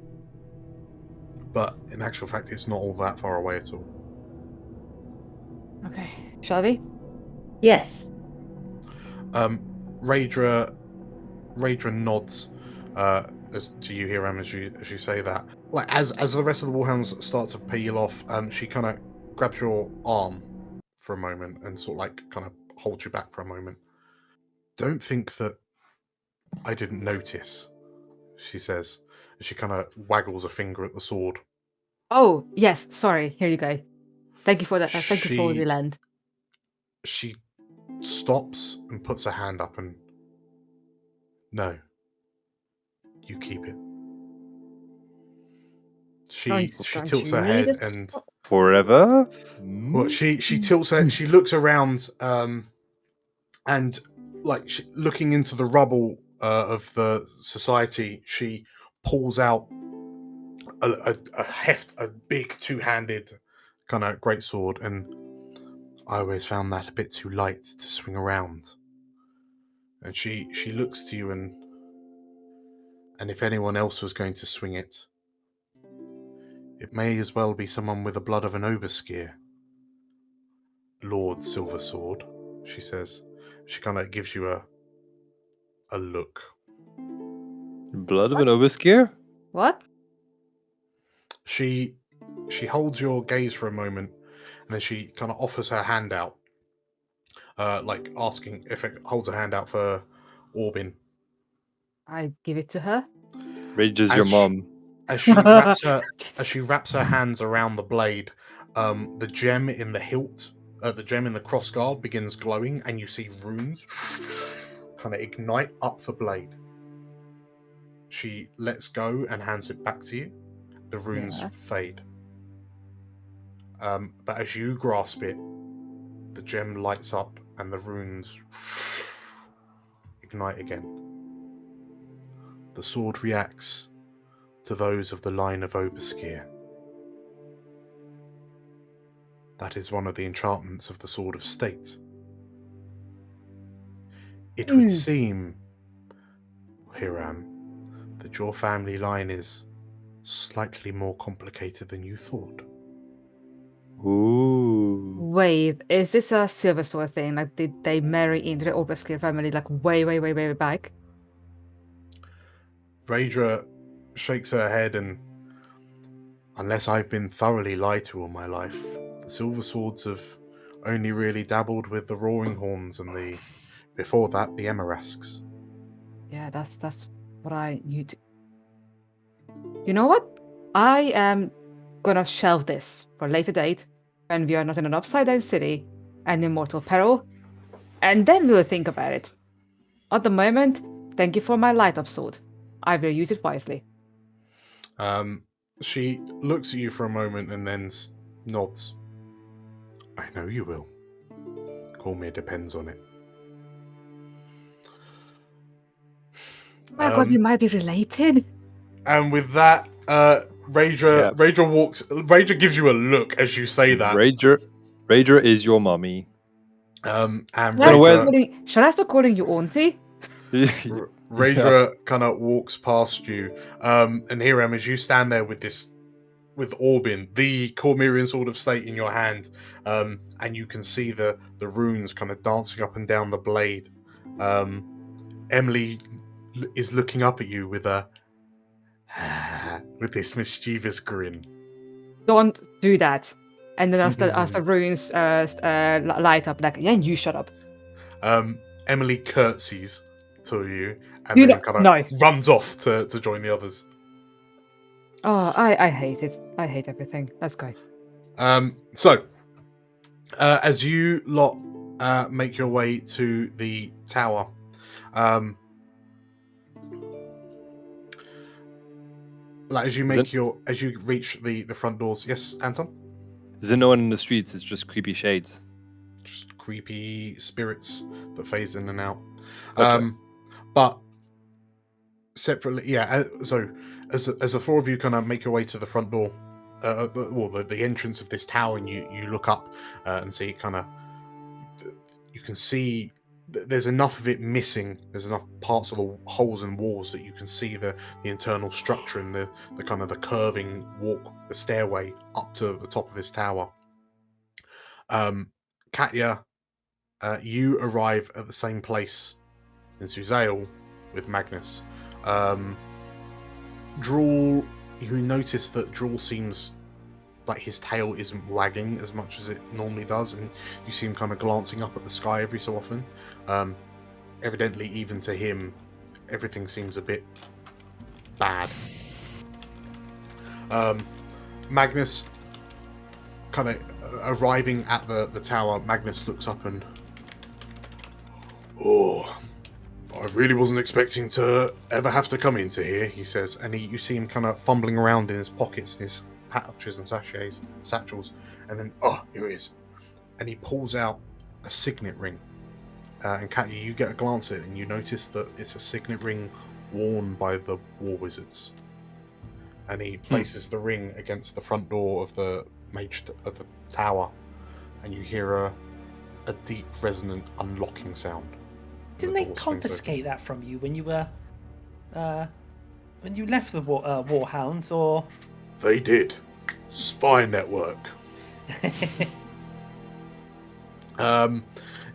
But in actual fact, it's not all that far away at all. Okay, shall we? Yes. Raedra nods as to you, Hiram, as you say that. Like as the rest of the Warhounds start to peel off, she kind of grabs your arm for a moment and sort of like kind of holds you back for a moment. Don't think that I didn't notice, she says. She kind of waggles a finger at the sword. Oh, yes, sorry. Here you go. Thank you for that. Thank you for the land. She stops and puts her hand up and... No. You keep it. She tilts her head and... Forever? Well, she tilts her... She looks around and like looking into the rubble of the society, she pulls out a big two-handed kind of greatsword, and I always found that a bit too light to swing around. And she looks to you, and if anyone else was going to swing it, it may as well be someone with the blood of an Oberskeer. Lord Silversword, she says. She kind of gives you a look. Blood of an Oberskeer? What? She holds your gaze for a moment, and then she kind of offers her hand out, like asking if it holds her hand out for Orbin. I give it to her. Rage is your mom. As she wraps her hands around the blade, the gem in the hilt, the gem in the crossguard begins glowing, and you see runes kind of ignite up the blade. She lets go and hands it back to you. The runes fade. But as you grasp it, the gem lights up and the runes ignite again. The sword reacts to those of the line of Oberskeer. That is one of the enchantments of the Sword of State. It would seem, Hiram, that your family line is slightly more complicated than you thought. Ooh. Wait, is this a Silver Sword thing? Like, did they marry into the Oberskeer family like way back? Raedra shakes her head and, unless I've been thoroughly lied to all my life, the Silver Swords have only really dabbled with the Roaring Horns and before that, the Emerasks. Yeah, that's what I knew. You know what? I am gonna shelve this for a later date when we are not in an upside down city and in mortal peril, and then we'll think about it. At the moment, thank you for my light up sword. I will use it wisely. She looks at you for a moment and then nods. I know you will. Cormyr depends on it. My God, we might be related. And with that, Raedra gives you a look as you say that. Raedra is your mommy. And Shall I start calling you auntie? Raedra kind of walks past you, and Hiram, as you stand there with Orbin, the Cormyrian sword of state in your hand, and you can see the runes kind of dancing up and down the blade. Emily is looking up at you with this mischievous grin. Don't do that. And then as the runes light up, like, yeah, you shut up. Emily curtsies to you and then kind of runs off to join the others. Oh, I hate it. I hate everything. Let's go. So, as you lot make your way to the tower, as you reach the front doors. Yes, Anton? Is there no one in the streets? It's just creepy shades. Just creepy spirits that phase in and out. Gotcha. But separately, yeah. So as the four of you kind of make your way to the front door, the entrance of this tower, and you look up and see kind of, you can see there's enough of it missing. There's enough parts of the holes and walls that you can see the internal structure and the kind of the curving the stairway up to the top of this tower. Katya, you arrive at the same place in Suzail with Magnus. Drool, you notice that Drool seems like his tail isn't wagging as much as it normally does, and you see him kind of glancing up at the sky every so often. Evidently, even to him, everything seems a bit bad. Magnus, kind of arriving at the tower, Magnus looks up and, "Oh, I really wasn't expecting to ever have to come into here," he says, and you see him kind of fumbling around in his pockets and his pouches and satchels, and then, here he is, and he pulls out a signet ring. And Katya, you get a glance at it, and you notice that it's a signet ring worn by the war wizards. And he places the ring against the front door of the tower, and you hear a deep, resonant unlocking sound. Didn't they confiscate that from you when you were when you left the Warhounds, or? They did. Spy network.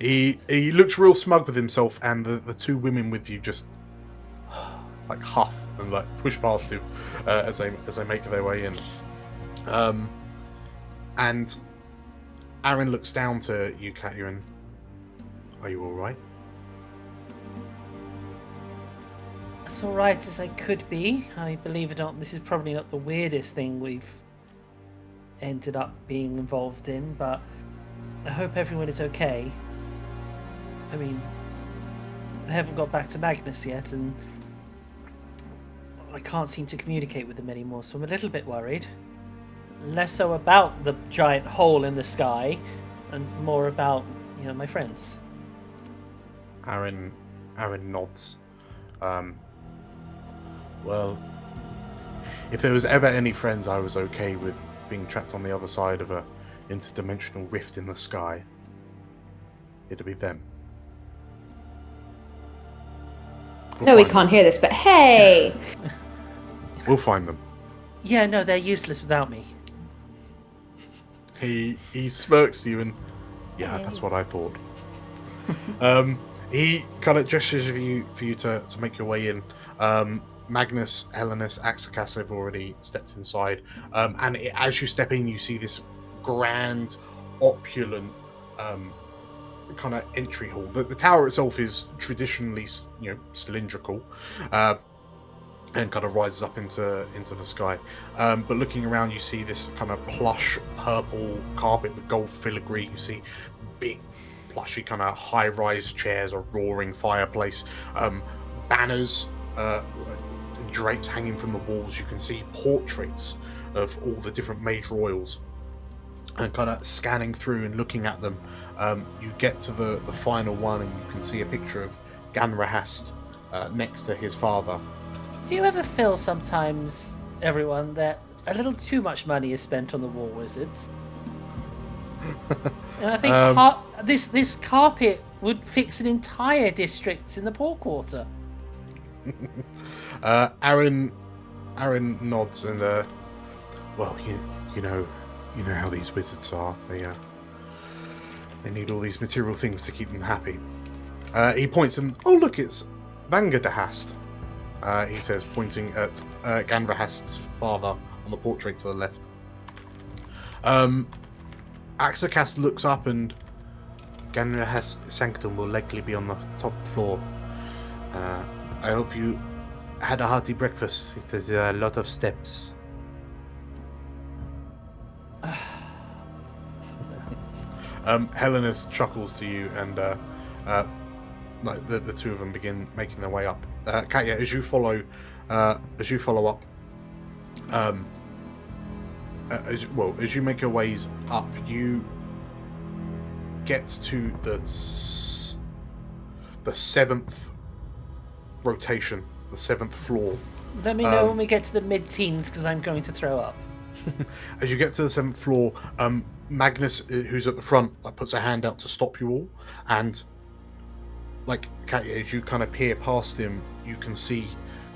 He looks real smug with himself, and the two women with you just like huff and like push past him as they make their way in. And Aaron looks down to you, Katya, and, "Are you all right?" As all right as I could be. I believe it or not, this is probably not the weirdest thing we've ended up being involved in, but I hope everyone is okay. I mean, I haven't got back to Magnus yet, and I can't seem to communicate with him anymore, so I'm a little bit worried. Less so about the giant hole in the sky, and more about, my friends. Aaron nods. Well, if there was ever any friends I was okay with being trapped on the other side of a interdimensional rift in the sky, it'd be them. We can't hear this, but hey! We'll find them. Yeah, no, they're useless without me. He smirks to you and, yeah, that's what I thought. He kind of gestures for you to make your way in. Magnus, Helenus, Axakas have already stepped inside. As you step in, you see this grand, opulent kind of entry hall. The tower itself is traditionally, cylindrical, and kind of rises up into the sky. But looking around, you see this kind of plush purple carpet with gold filigree. You see big, plushy kind of high-rise chairs, a roaring fireplace, banners draped hanging from the walls. You can see portraits of all the different mage royals. And kind of scanning through and looking at them, you get to the final one, and you can see a picture of Ganrahast next to his father. Do you ever feel sometimes, everyone, that a little too much money is spent on the war wizards? And I think this carpet would fix an entire district in the Port Quarter. Aaron nods and well, you know how these wizards are. They need all these material things to keep them happy. He points and oh look, it's Vangadahast. He says, pointing at Ganrahast's father on the portrait to the left. Axakast looks up and Ganrahast's sanctum will likely be on the top floor. I hope you had a hearty breakfast. There's a lot of steps. Helenus chuckles to you, and like the two of them begin making their way up. Katya, as you follow up, as you make your ways up, you get to the seventh rotation, the seventh floor. Let me know when we get to the mid-teens, because I'm going to throw up. As you get to the seventh floor, Magnus, who's at the front, puts a hand out to stop you all, and Katya, as you kind of peer past him, you can see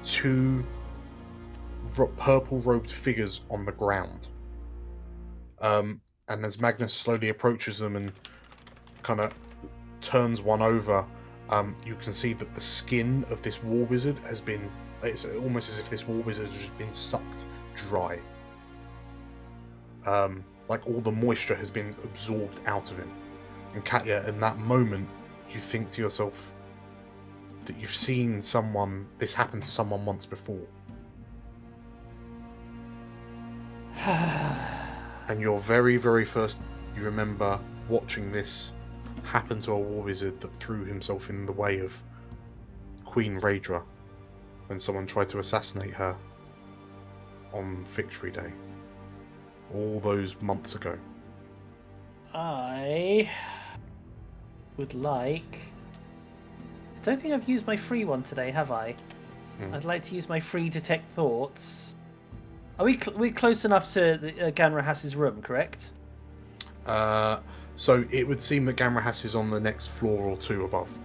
two purple-robed figures on the ground. And as Magnus slowly approaches them and kind of turns one over, you can see that the skin of this war wizard has been... It's almost as if this war wizard has just been sucked dry. Like all the moisture has been absorbed out of him. And Katya, in that moment, you think to yourself that you've seen this happen to someone once before. And your very, very first, you remember watching this happen to a war wizard that threw himself in the way of Queen Raedra when someone tried to assassinate her on Victory Day. All those months ago. I would like... I don't think I've used my free one today, have I? I'd like to use my free Detect Thoughts. Are we close enough to Ganrahas's room, correct? So it would seem that Ganrahas is on the next floor or two above.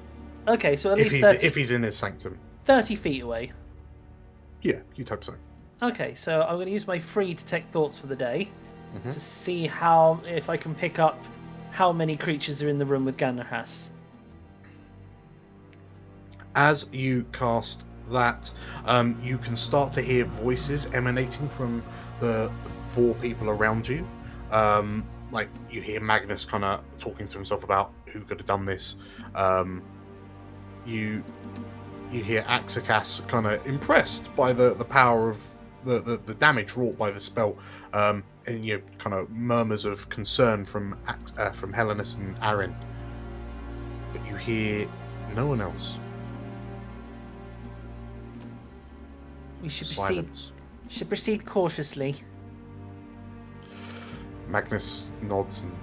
Okay, so at least if he's in his sanctum. 30 feet away. Yeah, you'd hope so. Okay, so I'm going to use my free Detect Thoughts for the day Mm-hmm. to see if I can pick up how many creatures are in the room with Ganrahas. As you cast that, you can start to hear voices emanating from the four people around you. Like you hear Magnus kind of talking to himself about who could have done this. You hear Axakas kind of impressed by the power of the damage wrought by the spell, and you kind of murmurs of concern from Helenus and Aaron, but you hear no one else. We should Silence. proceed cautiously. Magnus nods, and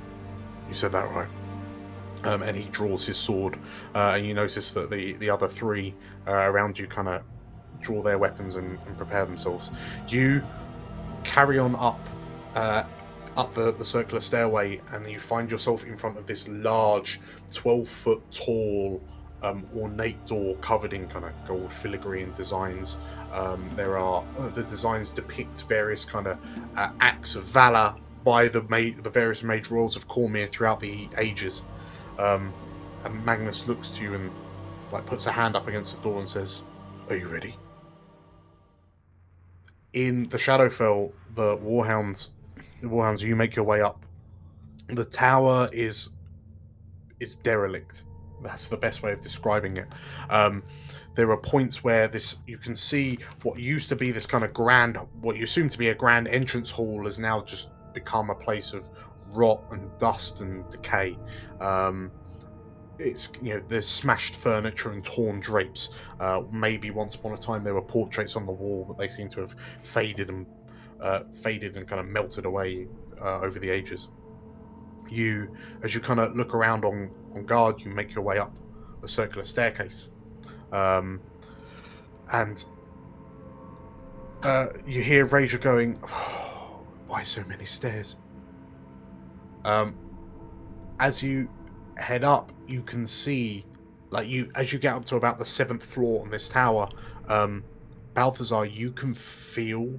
you said that right. And he draws his sword, and you notice that the other three around you kind of draw their weapons and prepare themselves. You carry on up the circular stairway, and you find yourself in front of this large 12-foot tall ornate door covered in kind of gold filigree and designs. There are the designs depict various kind of acts of valor by the various major royals of Cormyr throughout the ages. And Magnus looks to you and puts a hand up against the door and says, "Are you ready?" In the Shadowfell, the Warhounds, you make your way up. The tower is derelict. That's the best way of describing it. There are points where you can see what used to be this kind of what you assume to be a grand entrance hall has now just become a place of rot and dust and decay. It's there's smashed furniture and torn drapes. Maybe once upon a time there were portraits on the wall, but they seem to have faded and kind of melted away over the ages. As you kind of look around on guard, you make your way up a circular staircase, and you hear Raedra going, "Oh, why so many stairs?" As you head up, you can see, as you get up to about the 7th floor on this tower, Balthazar, you can feel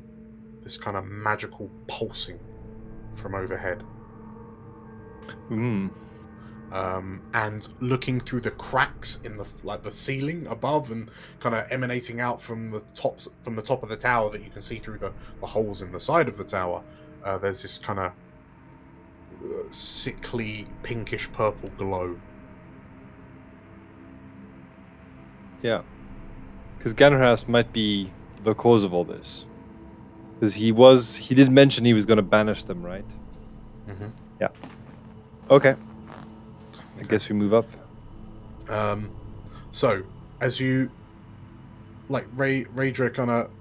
this kind of magical pulsing from overhead. And looking through the cracks in the ceiling above, and kind of emanating out from the top of the tower that you can see through the holes in the side of the tower. There's this kind of sickly pinkish purple glow. Yeah, because Ganarhas might be the cause of all this. Because he did mention he was going to banish them, right? Mm-hmm. Yeah. Okay. I guess we move up. So as you Raedra kind of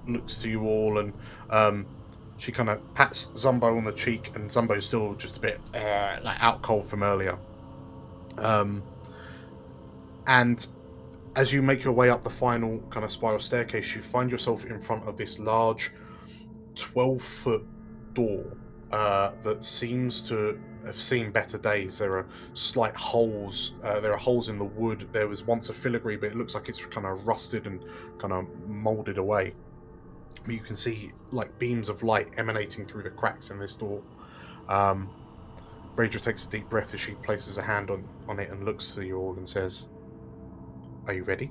looks to you all, and she kind of pats Zumbo on the cheek, and Zumbo's still just a bit out cold from earlier. And as you make your way up the final kind of spiral staircase, you find yourself in front of this large 12-foot door that seems to have seen better days. There are slight holes. There are holes in the wood. There was once a filigree, but it looks like it's kind of rusted and kind of molded away. But you can see beams of light emanating through the cracks in this door. Raedra takes a deep breath as she places a hand on it and looks to you all and says, "Are you ready?"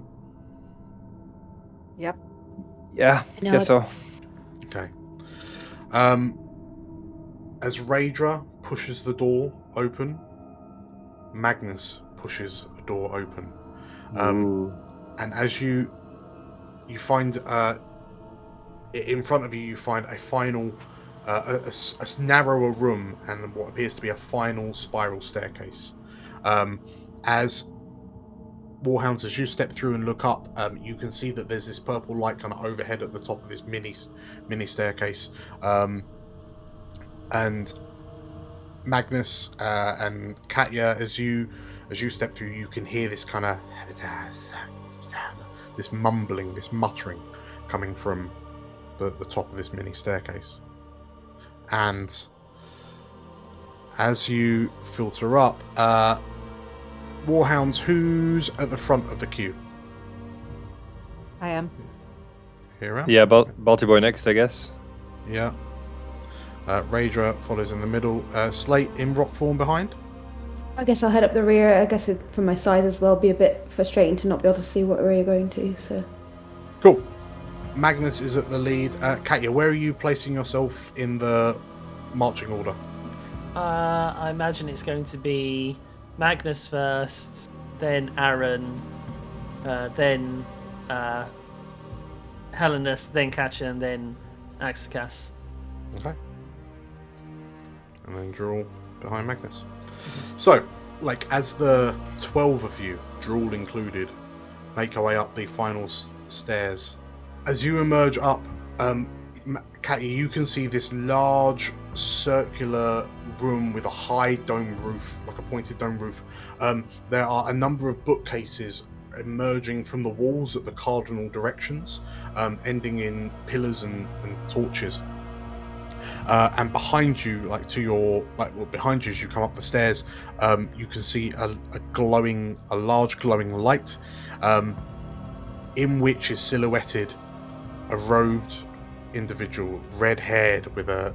Yep. Yeah, No, guess so. Okay. As Raedra pushes the door open, Magnus pushes a door open. And as you find in front of you, you find a final, a narrower room and what appears to be a final spiral staircase. As Warhounds, as you step through and look up, you can see that there's this purple light kind of overhead at the top of this mini staircase. And Magnus and Katya, as you step through, you can hear this kind of this mumbling, this muttering coming from the top of this mini staircase. And as you filter up, Warhounds, who's at the front of the queue? I am. Hira? Yeah, Balti Boy next, I guess. Yeah. Raedra follows in the middle. Slate in rock form behind. I guess I'll head up the rear. I guess from my size as well, be a bit frustrating to not be able to see what area you're going to. So. Cool. Magnus is at the lead. Katya, where are you placing yourself in the marching order? I imagine it's going to be Magnus first, then Aaron, then Helenus, then Katya, and then Axicas. Okay. And then Drool behind Magnus. So, as the 12 of you, Drool included, make your way up the final stairs, as you emerge up, Katya, you can see this large circular room with a high dome roof, like a pointed dome roof. There are a number of bookcases emerging from the walls at the cardinal directions, ending in pillars and torches. And behind you, behind you as you come up the stairs, you can see a large glowing light, in which is silhouetted a robed individual, red-haired, with a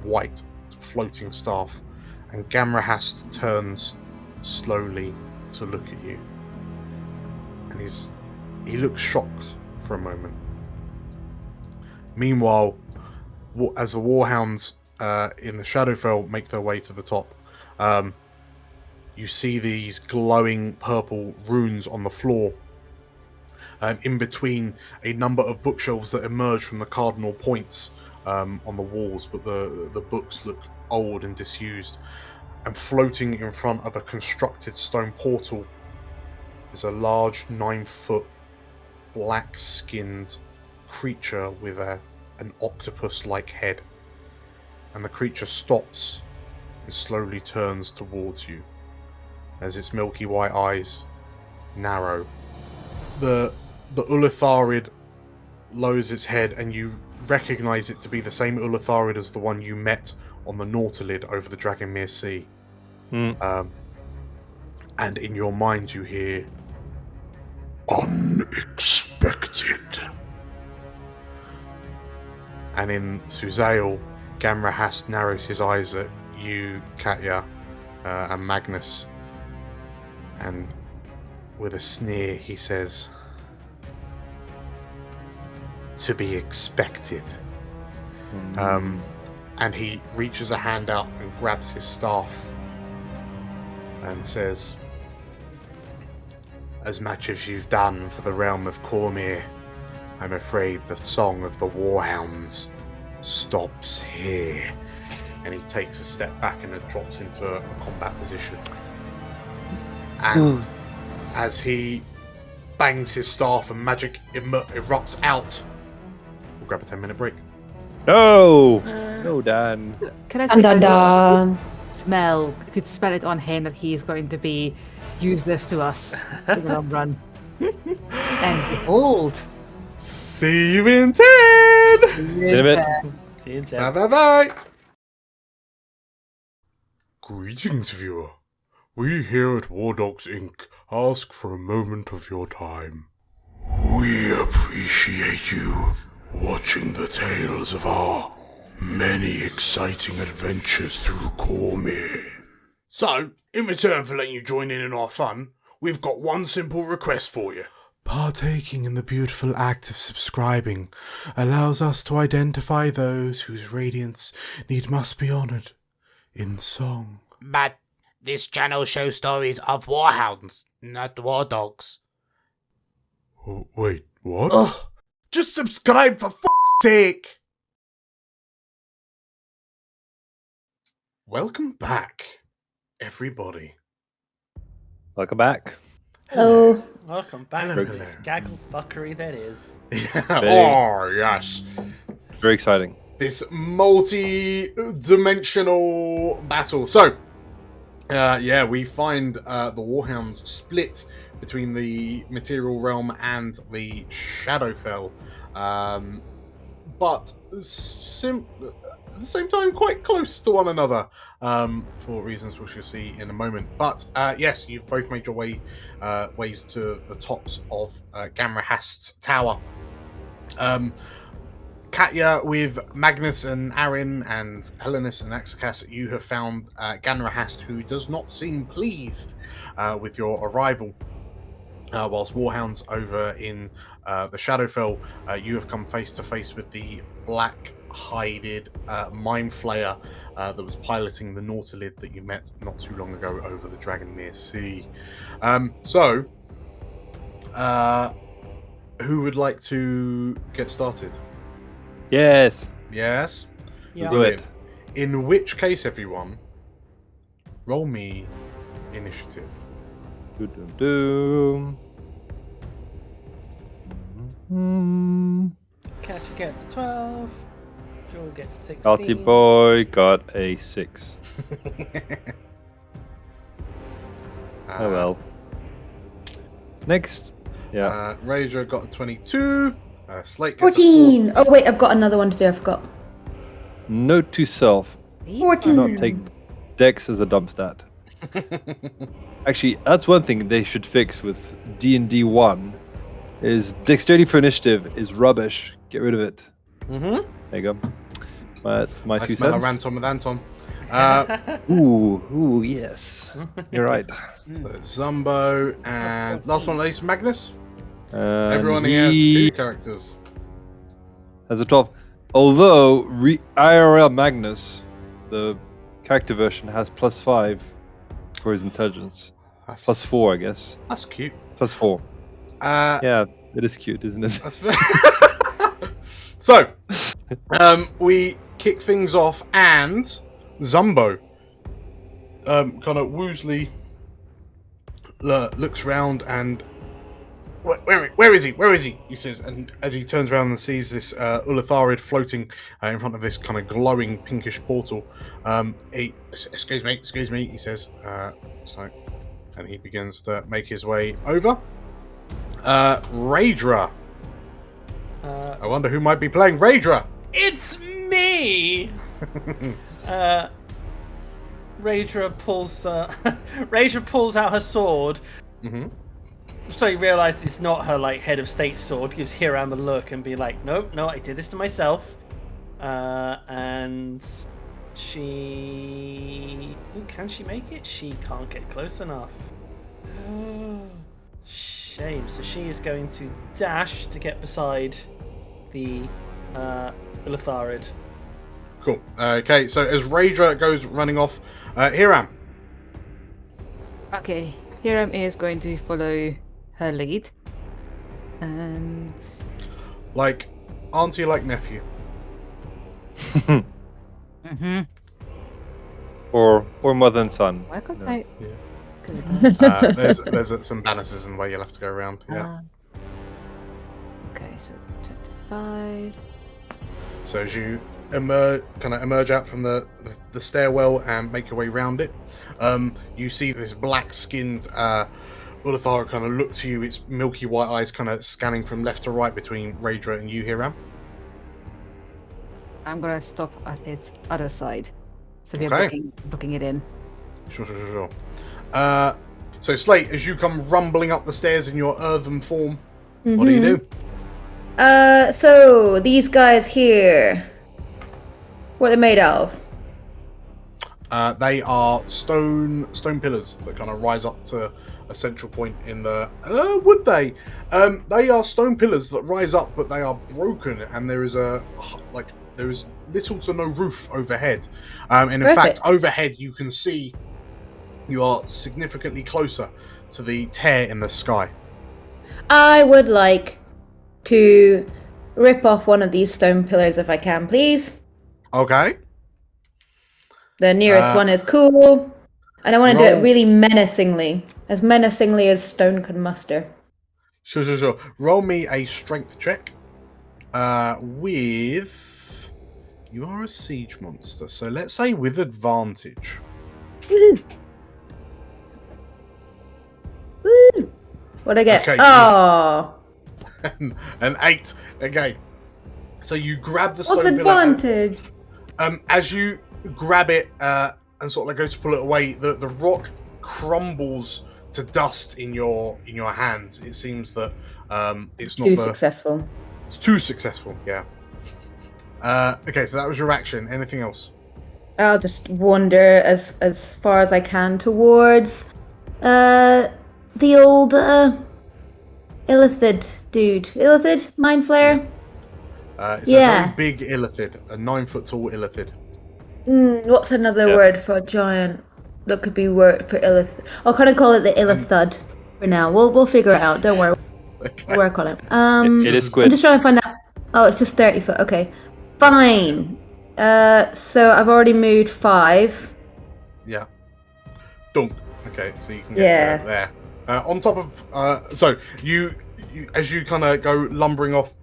white floating staff. And Ganarhas turns slowly to look at you, and he looks shocked for a moment. Meanwhile, as the Warhounds in the Shadowfell make their way to the top, you see these glowing purple runes on the floor, in between a number of bookshelves that emerge from the cardinal points on the walls, but the books look old and disused. And floating in front of a constructed stone portal is a large 9-foot black-skinned creature with an octopus-like head. And the creature stops and slowly turns towards you as its milky white eyes narrow. The Ulatharid lowers its head, and you recognize it to be the same Ulatharid as the one you met on the Nautilid over the Dragonmere Sea. and in your mind you hear unexpected. And in Suzail, Gamrahast narrows his eyes at you, Katya, and Magnus, and with a sneer he says, "To be expected." And he reaches a hand out and grabs his staff and says, "As much as you've done for the realm of Cormyr, I'm afraid the song of the Warhounds stops here." And he takes a step back and drops into a combat position. And as he bangs his staff and magic erupts out, we'll grab a 10-minute break. No! No, Dan. Can I Dun, dun, say dun. smell? You could smell it on him that he is going to be useless to us in the long run. And behold, See you in 10! In a bit. See you in 10. Bye. Greetings, viewer. We here at War Dogs Inc. ask for a moment of your time. We appreciate you watching the tales of our many exciting adventures through Cormyr. So, in return for letting you join in our fun, we've got one simple request for you. Partaking in the beautiful act of subscribing allows us to identify those whose radiance must be honoured in song. But this channel shows stories of warhounds, not war dogs. Oh, wait, what? Ugh, just subscribe for fuck's sake! Welcome back, everybody. Welcome back. Oh, Welcome back Hello, to this hello. gaggle fuckery that is. Oh, yes. Very exciting. This multi-dimensional battle. So, we find the Warhounds split between the material realm and the Shadowfell, but at the same time quite close to one another, for reasons we shall see in a moment. But yes, you've both made your ways to the tops of Gamrahast's tower. Katya, with Magnus and Arin and Helenis and Axakas, you have found Gamrahast, who does not seem pleased with your arrival. Whilst Warhounds over in the Shadowfell, you have come face to face with the black-hided Mind Flayer that was piloting the Nautilid that you met not too long ago over the Dragonmere Sea. Who would like to get started? Yes. Yes? Yeah. Do it. In which case, everyone, roll me initiative. Doom. Catcher gets 12. Joel gets 16. Healthy boy got a 6. Oh well. Next. Yeah. Rager got a 22. Slate gets 14. Oh, wait, I've got another one to do. I forgot. Note to self: 14. do not take Dex as a dump stat. Actually, that's one thing they should fix with D&D 1. Is dexterity for initiative is rubbish. Get rid of it. Mm-hmm. There you go. That's my I 2 smell a cents. Ranton with Anton. Ooh, yes. You're right. Zumbo and last one, least Magnus. And Everyone here has he 2 characters. has a 12. Although IRL Magnus, the character version, has +5 for his intelligence. That's, +4, I guess. that's cute. +4. Yeah, Yeah, it is cute, isn't it? that's fair. So, we kick things off, and Zumbo kind of woozily looks round and where is he? Where is he? He says, and as he turns around and sees this Ulatharid floating in front of this kind of glowing pinkish portal, excuse me, he says, and he begins to make his way over. Raedra. I wonder who might be playing Raedra. It's me! Raedra pulls Raedra pulls out her sword. Mm-hmm. So he realizes it's not her like head of state sword. Gives Hiram a look and be like, "Nope, no, I did this to myself." And she, ooh, can she make it? She can't get close enough. Shame. So she is going to dash to get beside the Ilitharid. Cool. Okay, so as Raedra goes running off, Hiram. Okay, Hiram is going to follow her lead. And... Like auntie, like nephew. Mm-hmm. Or mother and son. Why could No. I... Yeah. There's some banisters in the way you'll have to go around. Yeah. Okay, so 25. So as you emerge out from the stairwell and make your way round it, you see this black-skinned Ulithar kind of look to you. Its milky white eyes kind of scanning from left to right between Raedra and you, Hiram. I'm gonna stop at its other side. So we're Okay. booking it in. Sure. So Slate, as you come rumbling up the stairs in your earthen form, what do you do? So these guys here, what are they made of? They are stone pillars that kind of rise up to a central point in the. Would they? They are stone pillars that rise up, but they are broken, and there is little to no roof overhead. And in fact, overhead you can see you are significantly closer to the tear in the sky. I would like to rip off one of these stone pillars if I can, please. Okay. The nearest one is cool. And I want to do roll. it really menacingly. As menacingly as stone can muster. Sure. Roll me a strength check. With. You are a siege monster, so let's say with advantage. Woohoo! Woo! What'd I get? Okay, Oh! An 8. Okay. So you grab the What's stone pillar. advantage? As you grab it and sort of like go to pull it away, the rock crumbles to dust in your hands. It seems that it's not Too successful. It's too successful. Yeah. Okay, so that was your action. Anything else? I'll just wander as far as I can towards the old Illithid dude. Illithid? Mind Flare? It's Yeah. a very big illithid, a 9-foot tall illithid. What's another word for a giant that could be word for Illithid? I'll kind of call it the Illithud for now. We'll figure it out. Don't worry. Okay. We'll work on it. It is I'm squid. just trying to find out. Oh, it's just 30 foot. Okay. Fine. So I've already moved 5. Yeah. Dunk. Okay, so you can get to there. On top of so you as you kind of go lumbering off,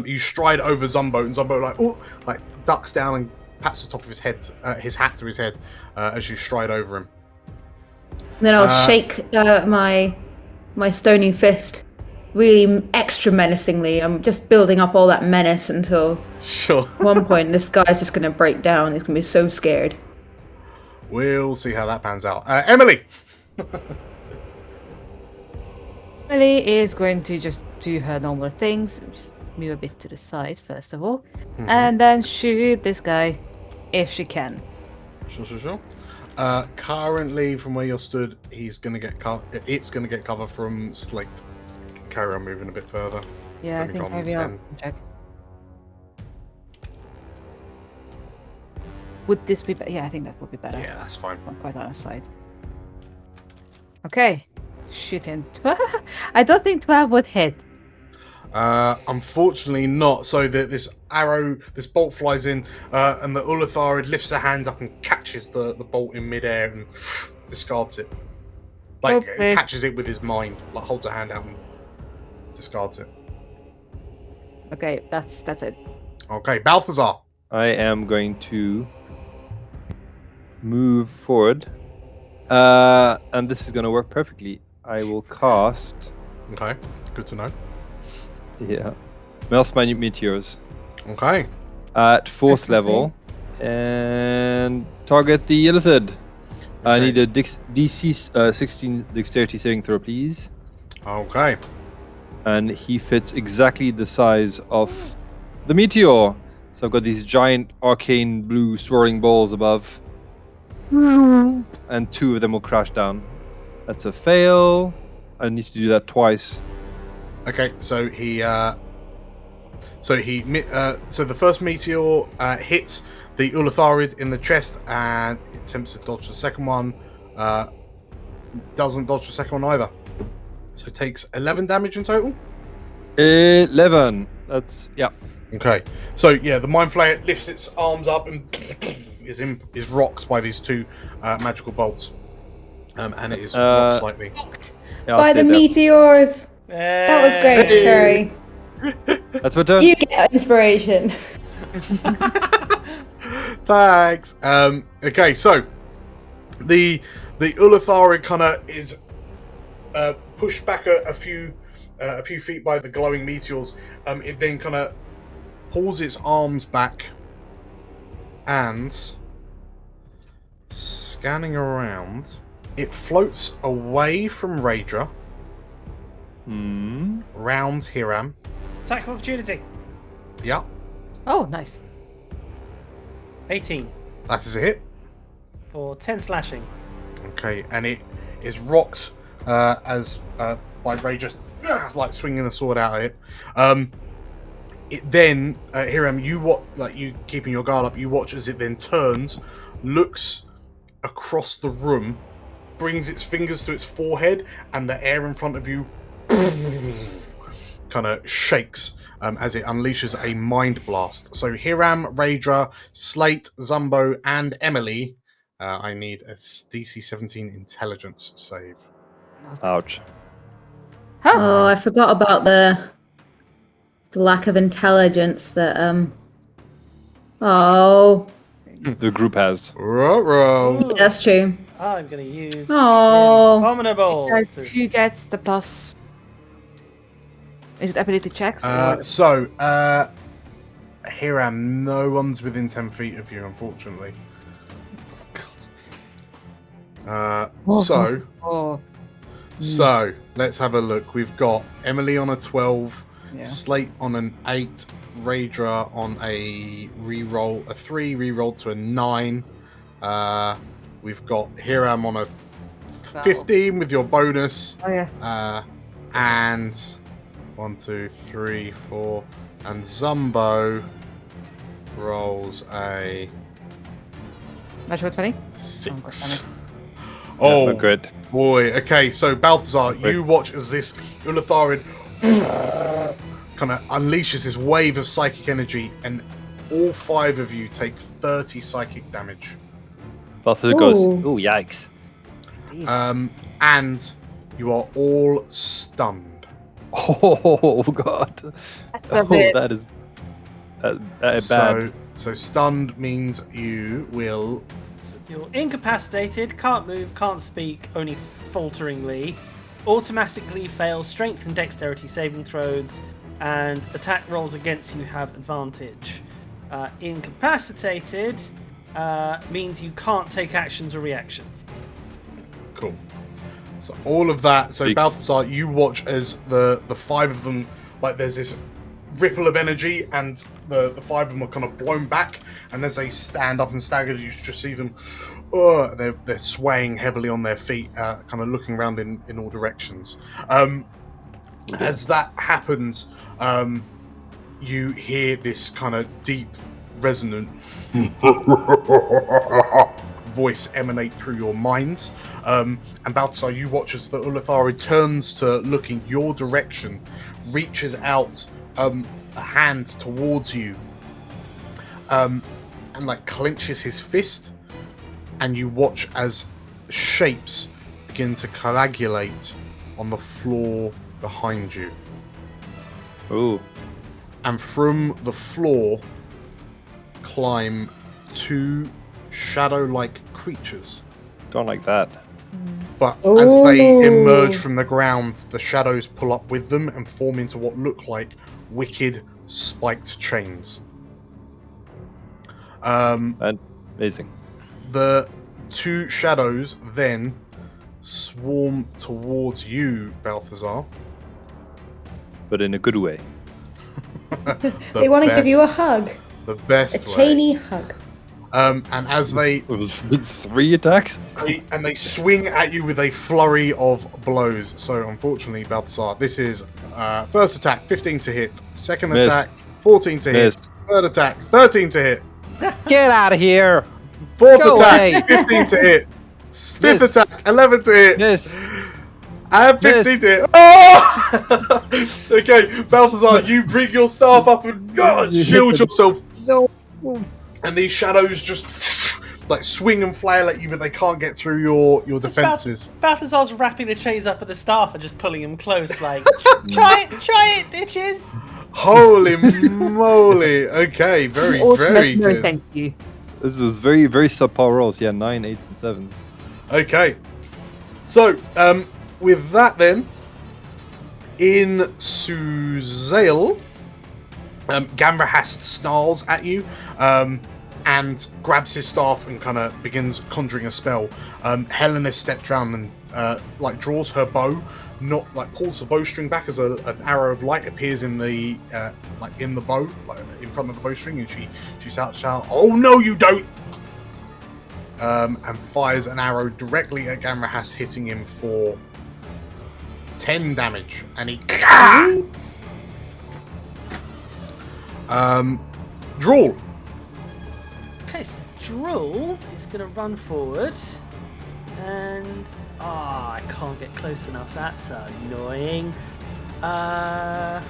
you stride over Zumbo, and Zumbo like ducks down and pats the top of his head, his hat to his head, as you stride over him. Then I'll shake my stony fist, really extra menacingly. I'm just building up all that menace until Sure. at one point this guy's just gonna break down. He's gonna be so scared. We'll see how that pans out. Emily. Emily is going to just do her normal things. Just move a bit to the side, first of all. And then shoot this guy, if she can. Sure. Currently, from where you're stood, he's gonna get it's gonna get cover from Slate. Carry on moving a bit further. Yeah, I Only think gone maybe I'll 10. check. Would this be better? Yeah, I think that would be better. Yeah, that's fine. I'm quite on our side. Okay. Shooting 12. I don't think 12 would hit. Unfortunately not. So this bolt flies in, and the Ulitharid lifts her hand up and catches the bolt in midair and discards it. Like, Okay. catches it with his mind. Like, holds her hand out and discards it. Okay, that's it. Okay, Balthazar. I am going to move forward. And this is going to work perfectly. I will cast... Okay, good to know. Yeah. Melts Minute Meteors. Okay. At 4th That's level, And target the Illithid. I Okay. need a DC 16 dexterity saving throw, please. Okay. And he fits exactly the size of the meteor. So I've got these giant arcane blue swirling balls above. And 2 of them will crash down. That's a fail. I need to do that twice. Okay, so so the first meteor hits the Ulatharid in the chest and attempts to dodge the second one. Doesn't dodge the second one either. So takes 11 damage in total. 11. That's, yeah. Okay, so yeah, the Mind Flayer lifts its arms up and is rocked by these 2 magical bolts, and it is rocked slightly. Yeah, I'll By stay the there. meteors. That was great. Hey. Sorry. That's my turn. You get inspiration. Thanks. Okay, so the Ulatharid kind of is pushed back a few feet by the glowing meteors. It then kind of pulls its arms back and, scanning around, it floats away from Raedra, round Hiram. Attack of opportunity. Yeah, Oh, nice. 18 that is a hit. for 10 slashing. Okay, and it is rocked as by Raedra, like swinging the sword out at it. It then, Hiram, you keeping your guard up, you watch as it then turns, looks across the room, brings its fingers to its forehead, and the air in front of you kind of shakes as it unleashes a mind blast. So Hiram, Raedra, Slate, Zumbo, and Emily, I need a DC 17 intelligence save. Ouch. Oh, I forgot about the lack of intelligence that Oh, The group has. Ruh-roh. that's true. I'm going to use Oh. Abominable. Who gets the plus? Is it ability checks? Or... So, Hiram, no one's within 10 feet of you, unfortunately. Oh. So, let's have a look. We've got Emily on a 12, Yeah. Slate on an 8, Raedra on a 3, reroll to a 9. We've got Hiram on a 15 with your bonus. Oh, yeah. And 1, 2, 3, 4. And Zumbo rolls a Natural 20? 6. Oh, Oh, good. boy. Okay, so Balthazar, you watch as this Ulatharid kind of unleashes this wave of psychic energy, and all 5 of you take 30 psychic damage. Balthazar goes, Ooh. ooh, yikes. And you are all stunned. Oh, God. That's a bit... that is bad. So stunned means you will... You're incapacitated, can't move, can't speak, only falteringly. Automatically fail strength and dexterity saving throws, and attack rolls against you have advantage. Incapacitated means you can't take actions or reactions. Cool. So all of that. So Big. Balthazar, you watch as the 5 of them, like there's this ripple of energy, and the 5 of them are kind of blown back, and as they stand up and stagger, you just see them. They're swaying heavily on their feet, kind of looking around in all directions. As that happens, you hear this kind of deep, resonant voice emanate through your minds. And Balthazar, you watch as the Ulatharid turns to look in your direction, reaches out a hand towards you, and like clenches his fist, and you watch as shapes begin to coagulate on the floor behind you. Ooh. And from the floor climb 2 shadow-like creatures. Don't like that. But as they Ooh. emerge from the ground, the shadows pull up with them and form into what look like wicked spiked chains. Amazing. The two shadows then swarm towards you, Balthazar. But in a good way. They want to give you a hug. The best A chainy hug. And as they With 3 attacks? they swing at you with a flurry of blows. So unfortunately, Balthazar, this is first attack 15 to hit, second Miss. attack 14 to Miss. hit, third attack 13 to hit, Get out of here! fourth Go attack away. 15 to hit, fifth Miss. attack 11 to hit, Miss! and 15 Miss. to hit. Oh! Okay, Balthazar, you bring your staff up and shield yourself. No. And these shadows just like swing and flail at you, but they can't get through your defenses. Balthazar's wrapping the chains up at the staff and just pulling him close, like, try it, bitches. Holy moly! Okay, very No, good. thank you. This was very, very subpar rolls. Yeah, 9, 8s, and 7s. Okay, so with that then, in Suzail, Gamrahast snarls at you and grabs his staff and kind of begins conjuring a spell. Helena steps down and like draws her bow, not like pulls the bowstring back as an arrow of light appears in the like in the bow, like in front of the bowstring, and she shouts out, "Oh no, you don't!" And fires an arrow directly at Gamrahast, hitting him for 10 damage, and he Drawl. Okay, so Drool is going to run forward. And... I can't get close enough. That's annoying. Why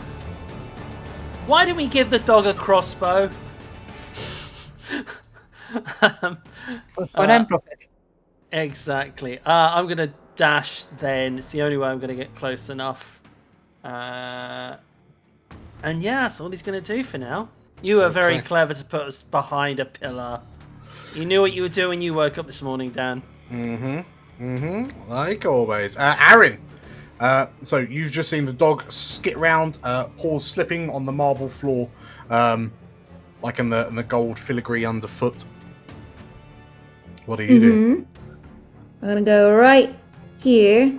don't we give the dog a crossbow? Non-profit. Exactly. I'm going to dash then. It's the only way I'm going to get close enough. And yeah, that's all he's going to do for now. You were very clever to put us behind a pillar. You knew what you were doing when you woke up this morning, Dan. Like always. Aaron, so you've just seen the dog skit round, paws slipping on the marble floor, like in the gold filigree underfoot. What are you doing? I'm gonna go right here.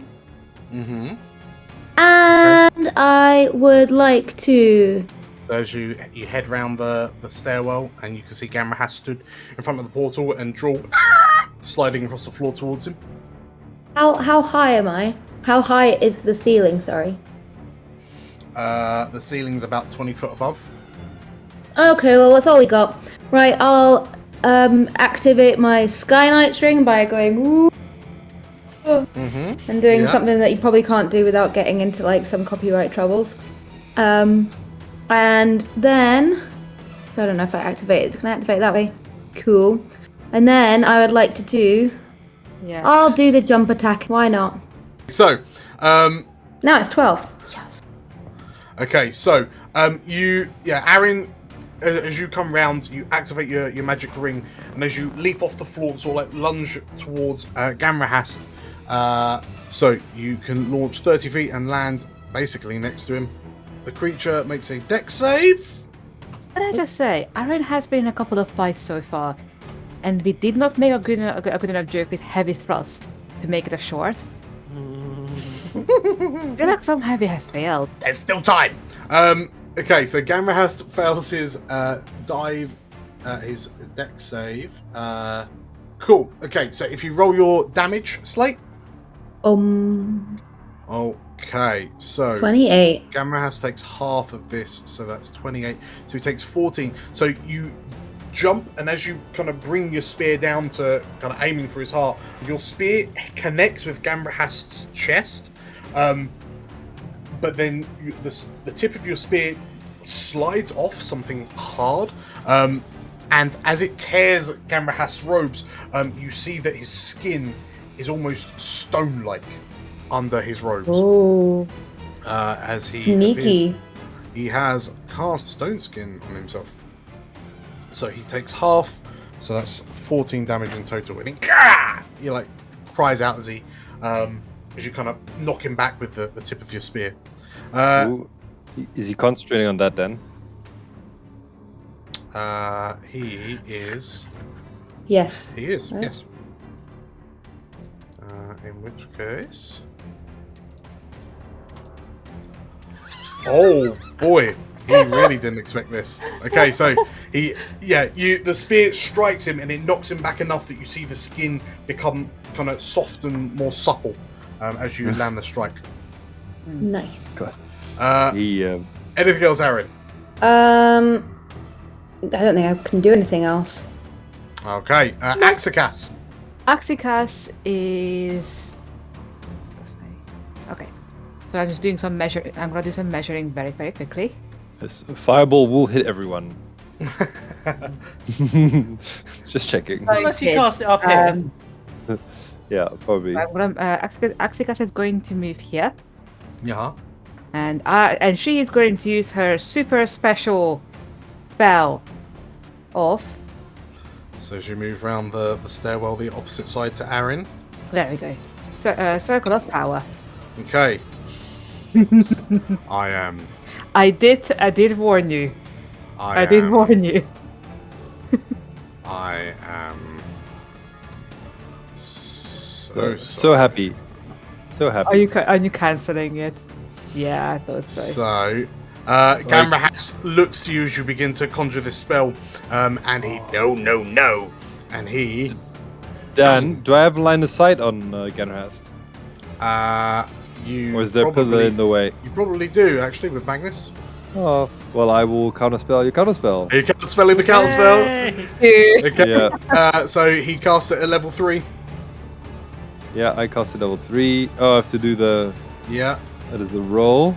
And I would like to... So as you head round the stairwell, and you can see Gamrahast stood in front of the portal and Drawl sliding across the floor towards him. How high am I? How high is the ceiling, sorry? The ceiling's about 20 foot above. Okay, well that's all we got. Right, I'll activate my Sky Knight string by going ooh, and doing something that you probably can't do without getting into like some copyright troubles. And then, so I don't know if I activate it. Can I activate it that way? Cool. And then I would like to do... Yeah. I'll do the jump attack. Why not? So, Now it's 12. Yes. okay, so Aaron, as you come round, you activate your magic ring, and as you leap off the floor and sort of like lunge towards Gamrahast, so you can launch 30 feet and land basically next to him. The creature makes a dex save. Can I just say, Aaron has been in a couple of fights so far, and we did not make a good enough joke with heavy thrust to make it a short. I feel like some heavy have failed. There's still time. Okay, so Gamrahast fails his dive, his dex save. Cool. Okay, so if you roll your damage, Slate. Okay, so 28. Gamrahast takes half of this, so that's 28. So he takes 14. So you jump, and as you kind of bring your spear down to kind of aiming for his heart, your spear connects with Gamrahast's chest, but then the tip of your spear slides off something hard, and as it tears Gamrahast's robes, you see that his skin is almost stone-like under his robes. Oh, As he sneaky. appears, he has cast stone skin on himself. So he takes half, so that's 14 damage in total. And he like cries out as you kind of knock him back with the tip of your spear. Is he concentrating on that then? He is. Yes. He is. Right. Yes. In which case. Oh boy, he really didn't expect this. Okay, so the spear strikes him and it knocks him back enough that you see the skin become kind of soft and more supple as you land the strike. Nice. Anything else, Aaron? I don't think I can do anything else. Okay, Axicas. Axicas is. Okay. So I'm just doing some measure. I'm gonna do some measuring very, very quickly. This fireball will hit everyone. Just checking. Unless you cast it up here. Yeah, probably. I'm gonna, Axicas is going to move here, Yeah. and she is going to use her super special spell of. So as you move around the stairwell, the opposite side to Aaron. There we go. So, circle of power. Okay. I am. I did warn you. I did am- warn you. I am. So happy. So happy. Are you cancelling it? Yeah, I thought so. So, Gamrahas looks to you as you begin to conjure this spell, and he no, and he. Dan, do I have line of sight on Genrast? You. Or is there a pillar probably- in the way? You probably do actually with Magnus. Oh, well, I will counterspell your counterspell. You can't spell in the counter spell. Okay. Yeah. So he casts it at level 3. Yeah, I cast it level 3. Oh, I have to do the. Yeah. That is a roll.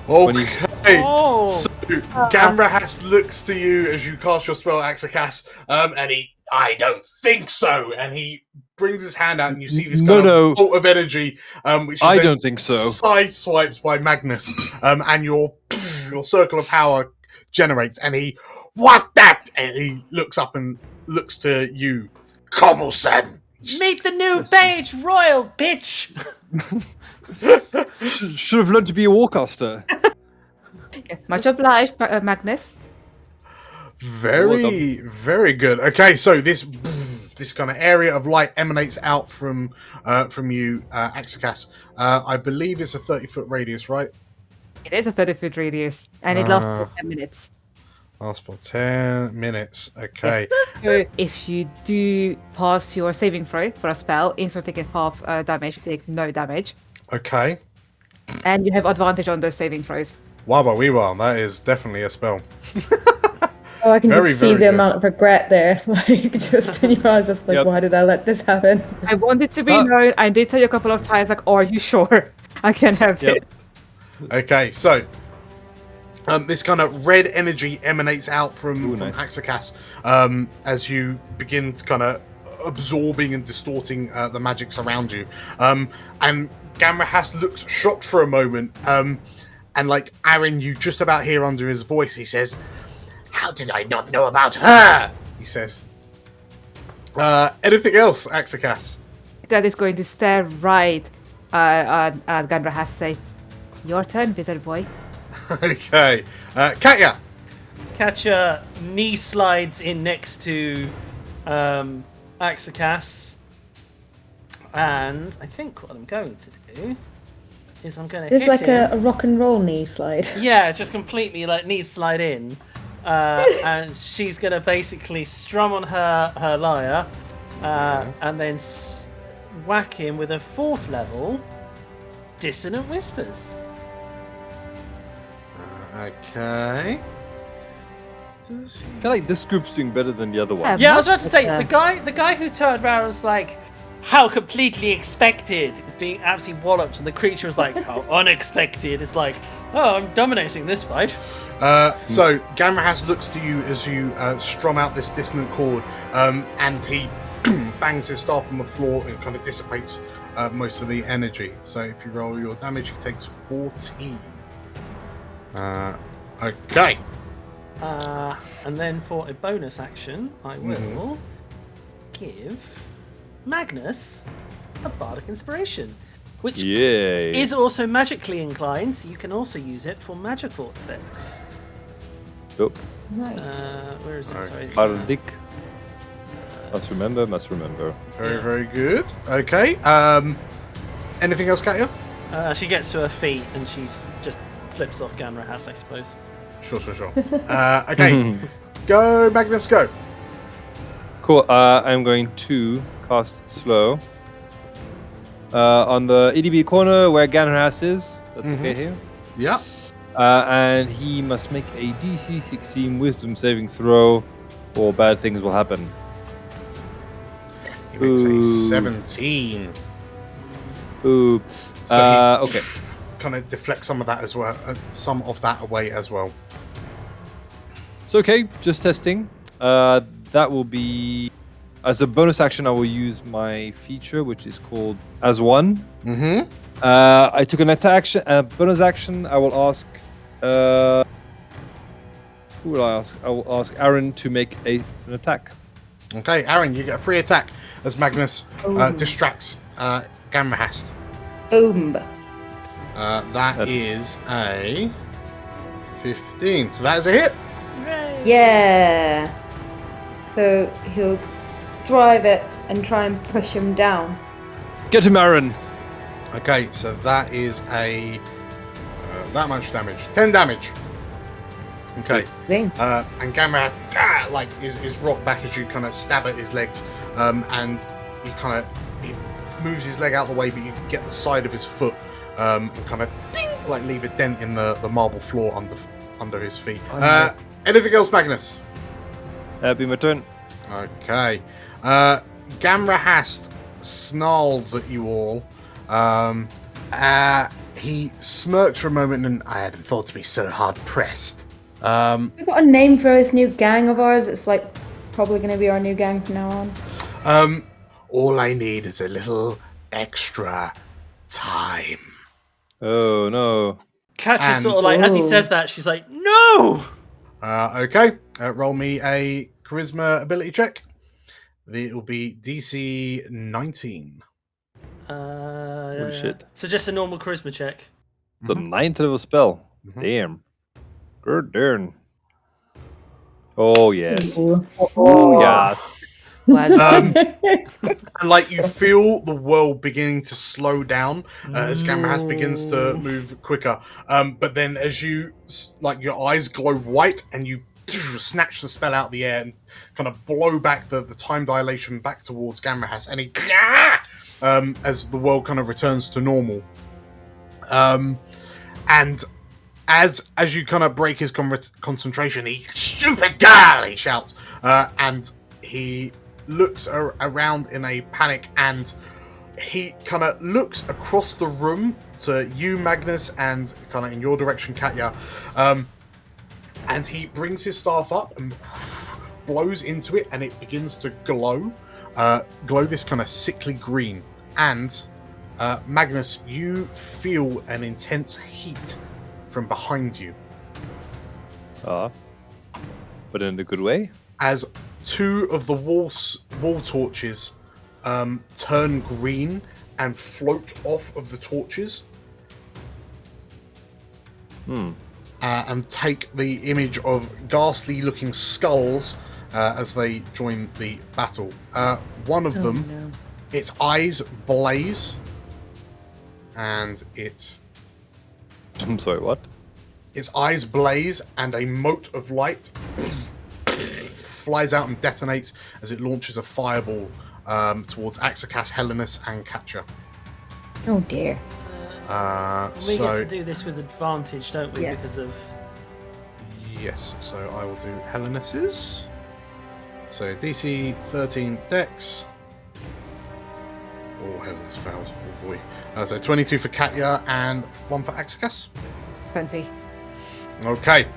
Okay. Oh. So Gamrahas looks to you as you cast your spell, Axicas, and he. I don't think so. And he brings his hand out, and you see this kind of bolt of energy, which is I then don't think so. Sideswiped by Magnus, and your circle of power generates, and he what that? And he looks up and looks to you, Cobbleson. Meet the new beige royal, bitch! Should have learned to be a warcaster. Much obliged, Magnus. Very, very good. Okay, so this kind of area of light emanates out from you, Axicas. I believe it's a 30-foot radius, right? It is a 30-foot radius, and it lasts for 10 minutes. Lasts for 10 minutes. Okay. So if you do pass your saving throw for a spell, instead of taking half damage, you take no damage. Okay. And you have advantage on those saving throws. Waba Weewa, that is definitely a spell. Oh, I can Very, just see very the good. amount of regret there. Like, just in your eyes, just like, Yep. why did I let this happen? I want it to be known. I did tell you a couple of times, like, are you sure I can have this? Okay, so this kind of red energy emanates out from nice. Axicas as you begin to kind of absorbing and distorting the magics around you. And Gamrahas looks shocked for a moment. And like Aaron, you just about hear under his voice, he says, "How did I not know about her?" He says. Anything else, Axicas? That is going to stare right at Gandra has to say, your turn, wizard boy. Okay. Katya! Katya knee slides in next to Axicas. And I think what I'm going to do is I'm going to It's hit like him. a rock and roll knee slide. Yeah, just completely like knee slide in. And she's going to basically strum on her lyre and then whack him with a 4th level Dissonant Whispers. Okay. I feel like this group's doing better than the other one. Yeah, I was about to say, the guy who turned around was like, how completely expected is being absolutely walloped, and the creature is like, how unexpected. It's like, oh, I'm dominating this fight. So Gamrahas looks to you as you strum out this dissonant chord, and he bangs his staff on the floor and kind of dissipates most of the energy. So if you roll your damage, he takes 14. Okay. And then for a bonus action, I will give Magnus a Bardic Inspiration, which Yay. is also magically inclined, so you can also use it for magical effects. Nope. Nice. Where is it? Sorry. Bardik. Must remember. Very, very good. Okay. Anything else, Katya? She gets to her feet and she's just flips off Ganrahas, I suppose. Sure. Okay. Go, Magnus, go. Cool. I'm going to cast slow. On the EDB corner where Ganrahas is. That's okay here. Yeah. And he must make a DC 16 Wisdom saving throw, or bad things will happen. He makes a Ooh. 17. Oops. So he Okay. kind of deflect some of that as well. Some of that away as well. It's okay. Just testing. That will be as a bonus action. I will use my feature, which is called as one. Mm-hmm. I took an attack bonus action. I will ask. Who will I ask? I will ask Aaron to make an attack. Okay, Aaron, you get a free attack as Magnus distracts Ganrahast. Boom. That is a 15. So that is a hit. Yeah. So he'll drive it and try and push him down. Get him, Aaron. Okay, so that is a that much damage. 10 damage. Okay. Zing. And Ganrahast is rocked back as you kind of stab at his legs, and he moves his leg out of the way, but you get the side of his foot and kind of leave a dent in the marble floor under his feet. Anything else, Magnus? That'll be my turn. Okay. Ganrahast snarls at you all. He smirks for a moment, and I hadn't thought to be so hard pressed. We've got a name for this new gang of ours. It's probably going to be our new gang from now on. All I need is a little extra time. Oh no. Katya's sort of as he says that, she's like, no! Okay. Roll me a charisma ability check. It will be DC 19. Holy shit. So just a normal charisma check. It's a 9th level spell. Damn. Good darn. Oh yes. Oh yes. And you feel the world beginning to slow down as Ganrahast begins to move quicker. But then as you your eyes glow white and you snatch the spell out of the air and kind of blow back the time dilation back towards Ganrahast, and he as the world kind of returns to normal. And as you kind of break his concentration, he stupid girl, he shouts, and he looks around in a panic, and he kind of looks across the room to you, Magnus, and kind of in your direction, Katya, and he brings his staff up and blows into it, and it begins to glow this kind of sickly green. And Magnus, you feel an intense heat from behind you. But in a good way. As two of the wall torches turn green and float off of the torches. And take the image of ghastly looking skulls as they join the battle. One of them, its eyes blaze, and I'm sorry, what? Its eyes blaze, and a mote of light flies out and detonates as it launches a fireball towards Axakas, Helenus, and Katya. Oh dear. We get to do this with advantage, don't we? Yes. Because of... Yes, so I will do Helenus's. So DC 13 Dex. Oh, Helenus fails. Oh boy. So 22 for Katya and 1 for Axakas. 20. Okay.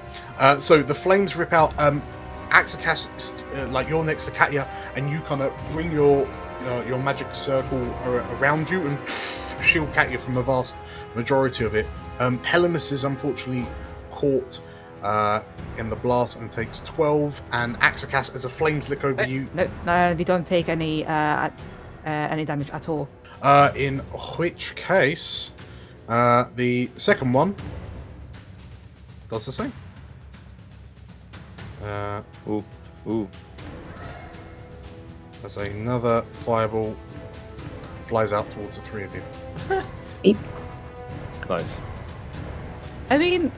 So the flames rip out. Axakas, you're next to Katya, and you kind of bring your magic circle around you and shield Katya from the vast majority of it. Helenus is unfortunately caught in the blast and takes 12, and Axakas, as the flames lick over you. No, we don't take any damage at all. In which case, the second one does the same. Ooh. As another fireball flies out towards the three of you. Nice. I mean,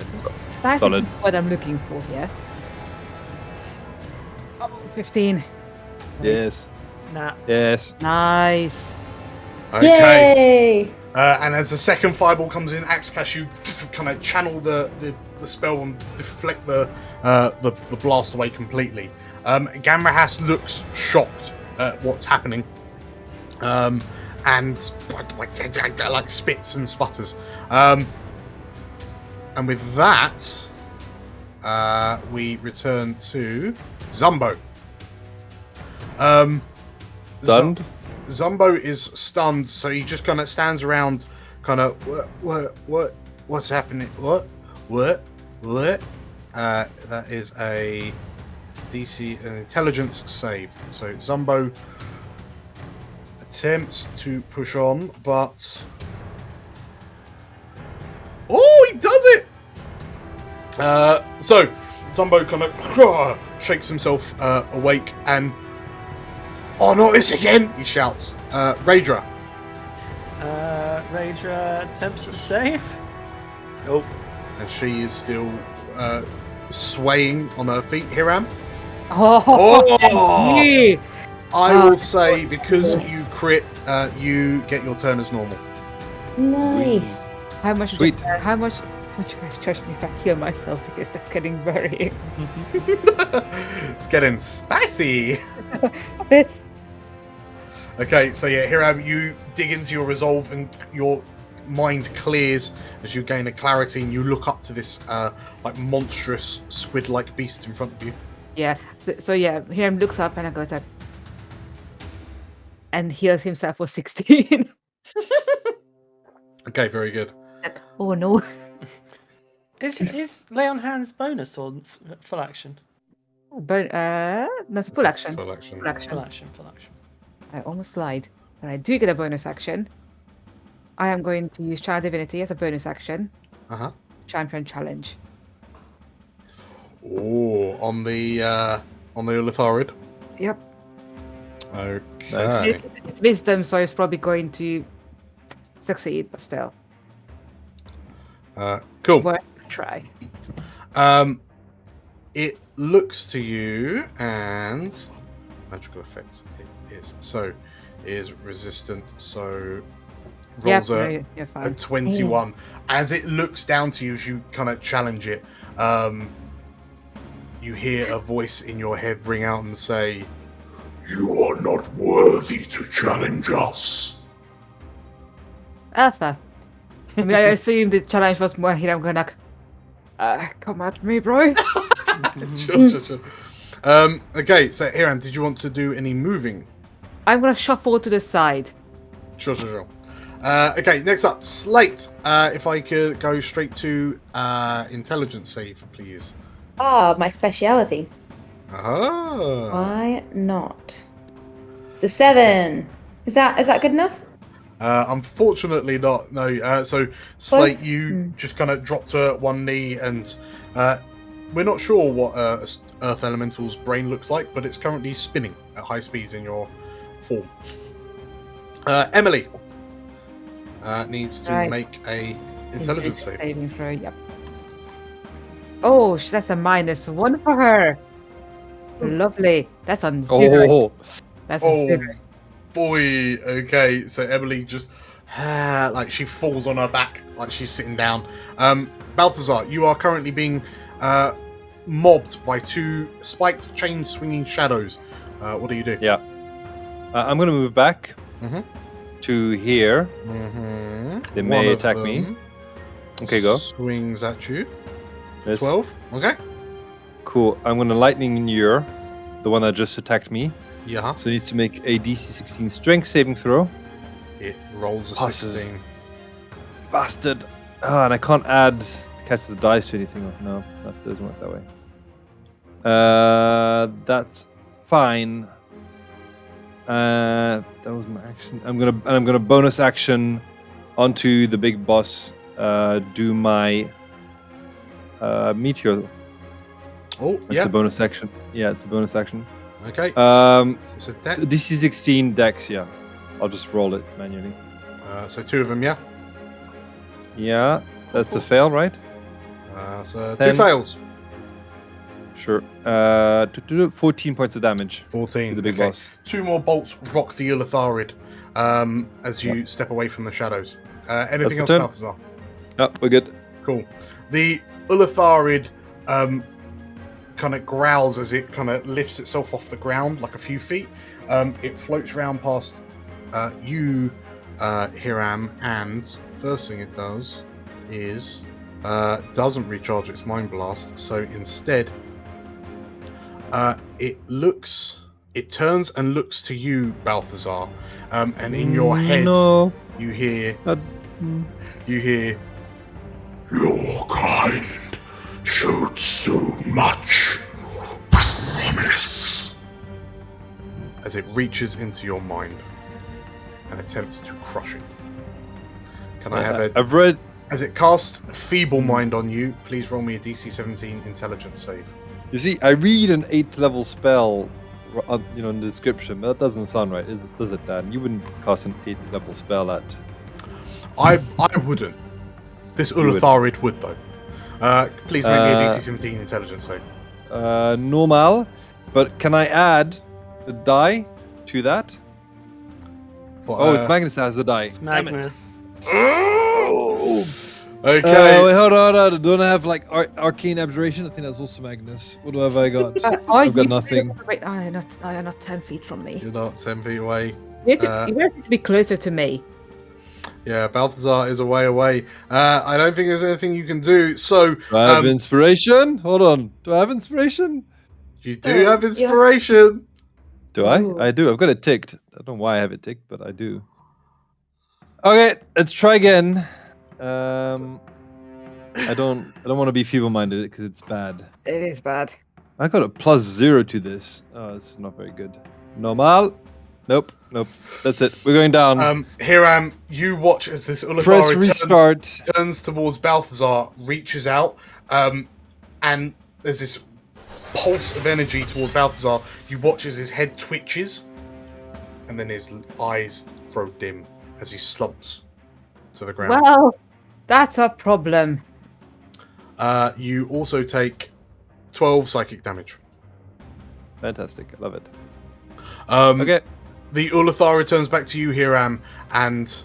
that's Solid. what I'm looking for here. Oh, 15. Yes. Nah. Yes. Nice. Okay. Yay! And as the second fireball comes in, Axcash, you kind of channel the spell and deflect the blast away completely. Gamrahas looks shocked at what's happening, and like spits and sputters. And with that, we return to Zumbo. Stunned? Zumbo is stunned, so he just kind of stands around, kind of what's happening? What? That is a DC an intelligence save. So Zumbo attempts to push on, but he does it. So Zumbo kind of shakes himself awake and. Oh, not this again! He shouts. Raedra. Raedra attempts to save. Nope. And she is still swaying on her feet. Hiram. Oh, me. I will say, because you crit, you get your turn as normal. Nice. How much? Sweet. How much would you guys charge me if I heal myself? Because that's getting very. It's getting spicy. A bit. Okay, so yeah, Hiram, you dig into your resolve and your mind clears as you gain a clarity and you look up to this like monstrous squid-like beast in front of you. Yeah. So yeah, Hiram looks up and goes like, and heals himself for 16. Okay, very good. Oh no. Is lay on hands bonus or full action? But no, it's full action. Full action. Full action. Full action. I almost lied. But I do get a bonus action. I am going to use Child Divinity as a bonus action. Champion Challenge. Oh, on the Ulitharid. Yep. Okay. It's wisdom, so it's probably going to succeed, but still. Cool. Worth a try. It looks to you and magical effects. It is so. It is resistant. So rolls you're a fine. 21. As it looks down to you, as you kind of challenge it, you hear a voice in your head ring out and say, "You are not worthy to challenge us." Alpha. I mean, I assume the challenge was more here. I'm going like, come at me, bro. Sure. Okay, so Hiram, did you want to do any moving? I'm going to shuffle to the side. Sure. Okay, next up, Slate. If I could go straight to intelligence save, please. My speciality. Why not? It's a 7. Is that good enough? Unfortunately not, no. So Slate, you just kind of drop to one knee and we're not sure what Earth Elemental's brain looks like, but it's currently spinning at high speeds in your form. Emily needs to make a intelligence save. Saving throw, yep. Oh, that's a -1 for her. Lovely. That's on 0. That's on 0. Boy, okay, so Emily just like she falls on her back like she's sitting down. Balthazar, you are currently being mobbed by 2 spiked chain swinging shadows. What do you do? Yeah. I'm gonna move back to here. They may attack me. Okay, go. Swings at you. Yes. 12. Okay. Cool. I'm gonna lightning in your, the one that just attacked me. Yeah. So it needs to make a DC 16 strength saving throw. It rolls a Passes. 16. Bastard. And I can't add catch the dice to anything. No, that doesn't work that way. That's fine. That was my action. I'm gonna bonus action onto the big boss. Do my meteor. Oh, It's yeah. a bonus action. Yeah, it's a bonus action. Okay. So So, DC 16 Dex. Yeah, I'll just roll it manually. so 2 of them, yeah. Yeah, that's a fail, right? So 2 10. fails. Sure. 14 points of damage 14. to the big okay. boss. 2 more bolts rock the Ulatharid as you step away from the shadows. Anything else, That's my turn. Balthazar? Oh, we're good. Cool. The Ulatharid kind of growls as it kind of lifts itself off the ground like a few feet. It floats around past you, Hiram, and first thing it does is doesn't recharge its Mind Blast. So instead, it turns and looks to you, Balthazar, and in your head, No. you hear, Uh, "Your kind showed so much promise," as it reaches into your mind and attempts to crush it. Can I have I've read. as it casts Feeble Mind on you, please roll me a DC 17 Intelligence save. You see, I read an 8th level spell, in the description, but that doesn't sound right, does it, Dan? You wouldn't cast an 8th level spell at. I wouldn't. This Ulatharid would though. Please make me a DC 17 Intelligence save. Normal, but can I add a die to that? But, It's Magnus that has the die. Damn it. Magnus. Okay. Wait, hold on. Don't I have like arcane abjuration? I think that's also Magnus. What have I got? I've got nothing. Wait, you're not 10 feet from me. You're not 10 feet away. You guys need to be closer to me. Yeah, Balthazar is a way away. I don't think there's anything you can do. So, Do I have inspiration? Hold on. Do I have inspiration? you do have inspiration. Do I? Ooh. I do. I've got it ticked. I don't know why I have it ticked, but I do. Okay, let's try again. I don't want to be feeble-minded because it's bad. It is bad. I got a +0 to this. Oh, it's not very good. Normal. Nope. That's it. We're going down. Hiram, you watch as this Press Ulatharid restart. turns towards Balthazar, reaches out, and there's this pulse of energy toward Balthazar. You watch as his head twitches, and then his eyes grow dim as he slumps to the ground. Well, that's a problem. You also take 12 psychic damage. Fantastic. I love it. Okay. The Ulatharid returns back to you, Hiram, and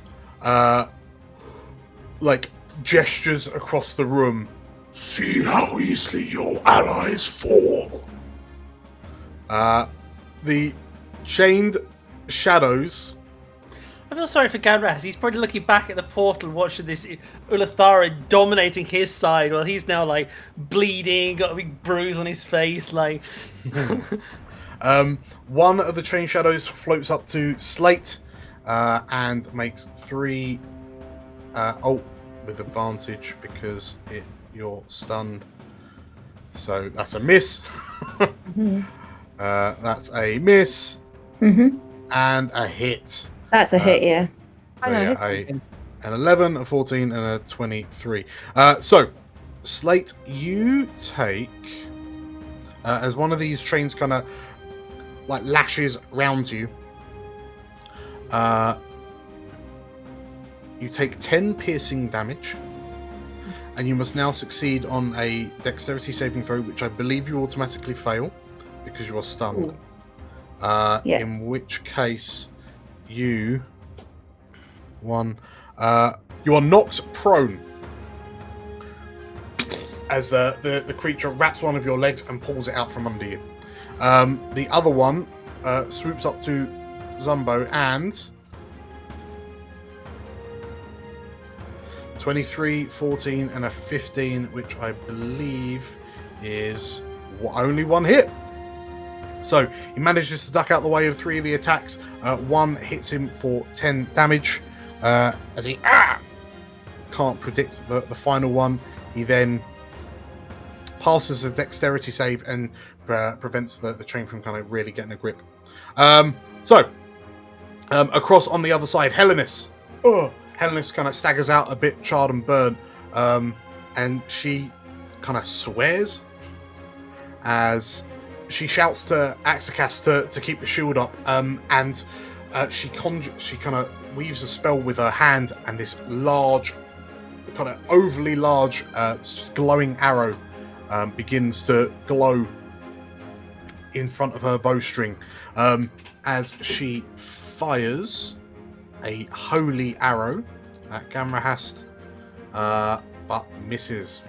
gestures across the room. See how easily your allies fall. The chained shadows. I feel sorry for Ganraz. He's probably looking back at the portal, watching this Ulatharid dominating his side, while he's now like bleeding, got a big bruise on his face. Like, One of the chain shadows floats up to Slate and makes 3 with advantage because you're stunned. So that's a miss. That's a miss and a hit. That's a hit, yeah. So an 11, a 14, and a 23. So, Slate, you take as one of these chains kind of like lashes round you. You take 10 piercing damage, and you must now succeed on a dexterity saving throw, which I believe you automatically fail because you are stunned. In which case, you are knocked prone as the creature wraps one of your legs and pulls it out from under you. The other one swoops up to Zumbo and 23, 14, and a 15, which I believe is only one hit. So he manages to duck out the way of 3 of the attacks. One hits him for 10 damage as he can't predict the final one. He then passes a dexterity save and prevents the chain from kind of really getting a grip. Across on the other side, Hellenis. Hellenis kind of staggers out a bit charred and burnt, and she kind of swears as she shouts to Axicas to keep the shield up, and she kind of weaves a spell with her hand, and this large, kind of overly large, glowing arrow begins to glow in front of her bowstring as she fires a holy arrow at Gamrahast, but misses.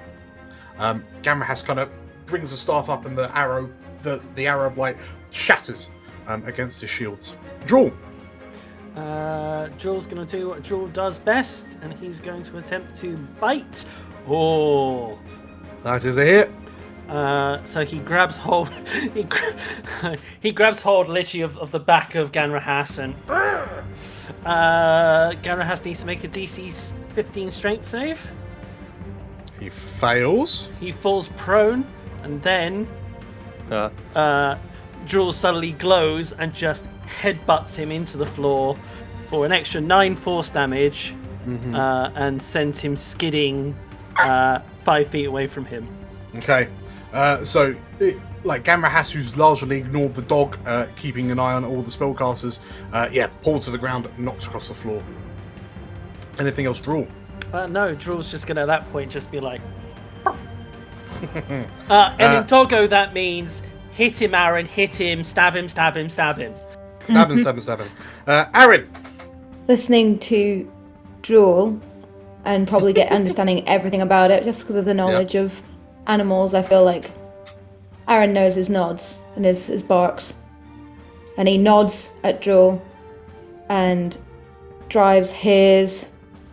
Gamrahast kind of brings the staff up, and the arrow of light shatters against his shields. Draw. Jewel's going to do what Jewel does best, and he's going to attempt to bite. Oh, That is a hit. so he grabs hold. He grabs hold literally of the back of Ganrahas, and Ganrahas needs to make a DC 15 strength save. He fails. He falls prone, and then Jewel suddenly glows and just headbutts him into the floor for an extra 9 force damage, and sends him skidding 5 feet away from him. Okay. So, Gamrahas, who's largely ignored the dog, keeping an eye on all the spellcasters, pulled to the ground, knocked across the floor. Anything else, Draw? No, Drew's just gonna at that point just be like, and in Togo that means hit him, Aaron, hit him, stab him, stab him, stab him. Stab him. Aaron! Listening to Drool and probably understanding everything about it just because of the knowledge of animals, I feel like Aaron knows his nods and his barks. And he nods at Drool and drives his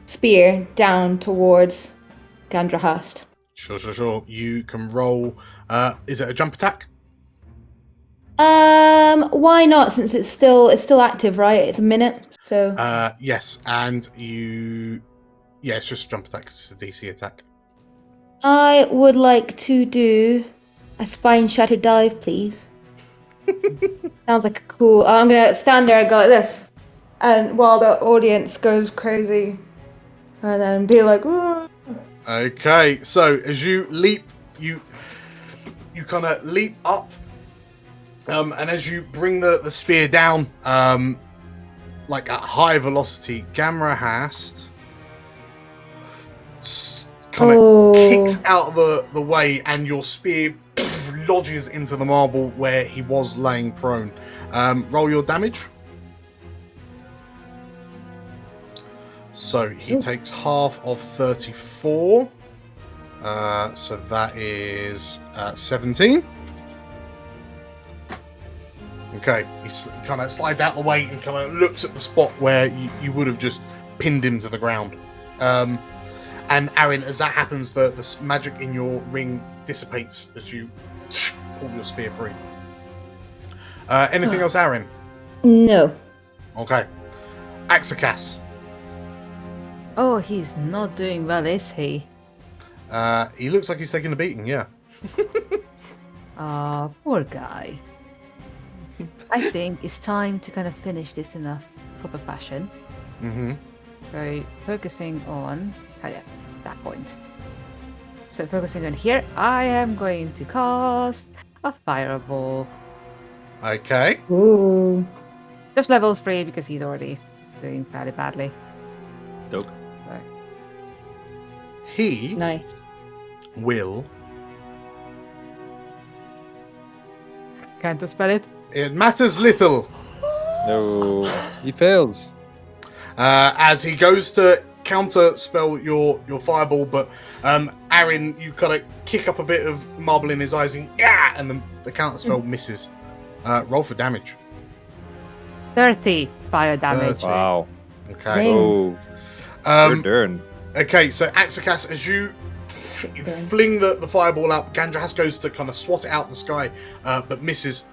spear down towards Gandrahast. Sure. You can roll. Is it a jump attack? Why not? Since it's still active, right? It's a minute, so. Yes, and you. Yeah, it's just a jump attack. It's a DC attack. I would like to do a spine shatter dive, please. Sounds like a cool. I'm gonna stand there and go like this, and while the audience goes crazy, and then be like, "Whoa." Okay, so as you leap, you kind of leap up, and as you bring the spear down, like at high velocity, Gamrahast kind of kicks out of the way, and your spear lodges into the marble where he was laying prone. Roll your damage. So he takes half of 34. So that is 17. Okay, he kind of slides out the way and kind of looks at the spot where you would have just pinned him to the ground. And Aaron, as that happens, the magic in your ring dissipates as you pull your spear free. Anything else, Aaron? No. Okay. Axicas. Oh, he's not doing well, is he? He looks like he's taking a beating, yeah. Poor guy. I think it's time to kind of finish this in a proper fashion. Mm-hmm. So, focusing on... that point. So, focusing on here, I am going to cast a fireball. Okay. Ooh. Just level 3 because he's already doing fairly badly. Dope. So, He Nice. will... can't spell it. It matters little. No, he fails. As he goes to counter spell your fireball, but Aaron, you kind of kick up a bit of marble in his eyes, and the counter spell misses. Roll for damage. 30 fire damage. 30. Wow. Okay. Oh, darn. Okay, so Axicas, as you fling the fireball out, Gandrahas goes to kind of swat it out the sky, but misses.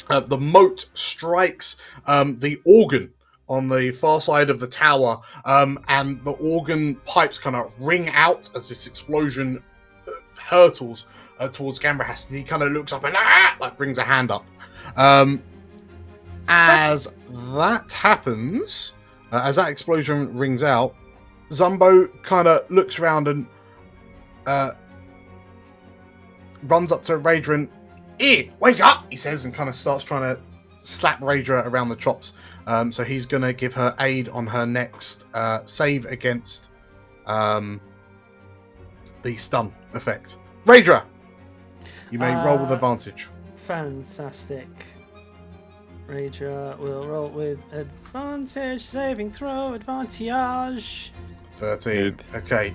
The mote strikes the organ on the far side of the tower, and the organ pipes kind of ring out as this explosion hurtles towards Gandrahas, and he kind of looks up and brings a hand up. As that happens, as that explosion rings out, Zumbo kind of looks around and runs up to Radrin, wake up, he says, and kind of starts trying to slap Raedra around the chops. So he's going to give her aid on her next save against the stun effect. Raedra, you may roll with advantage. Fantastic. Raedra will roll with advantage. Saving throw, advantage. 13. Okay.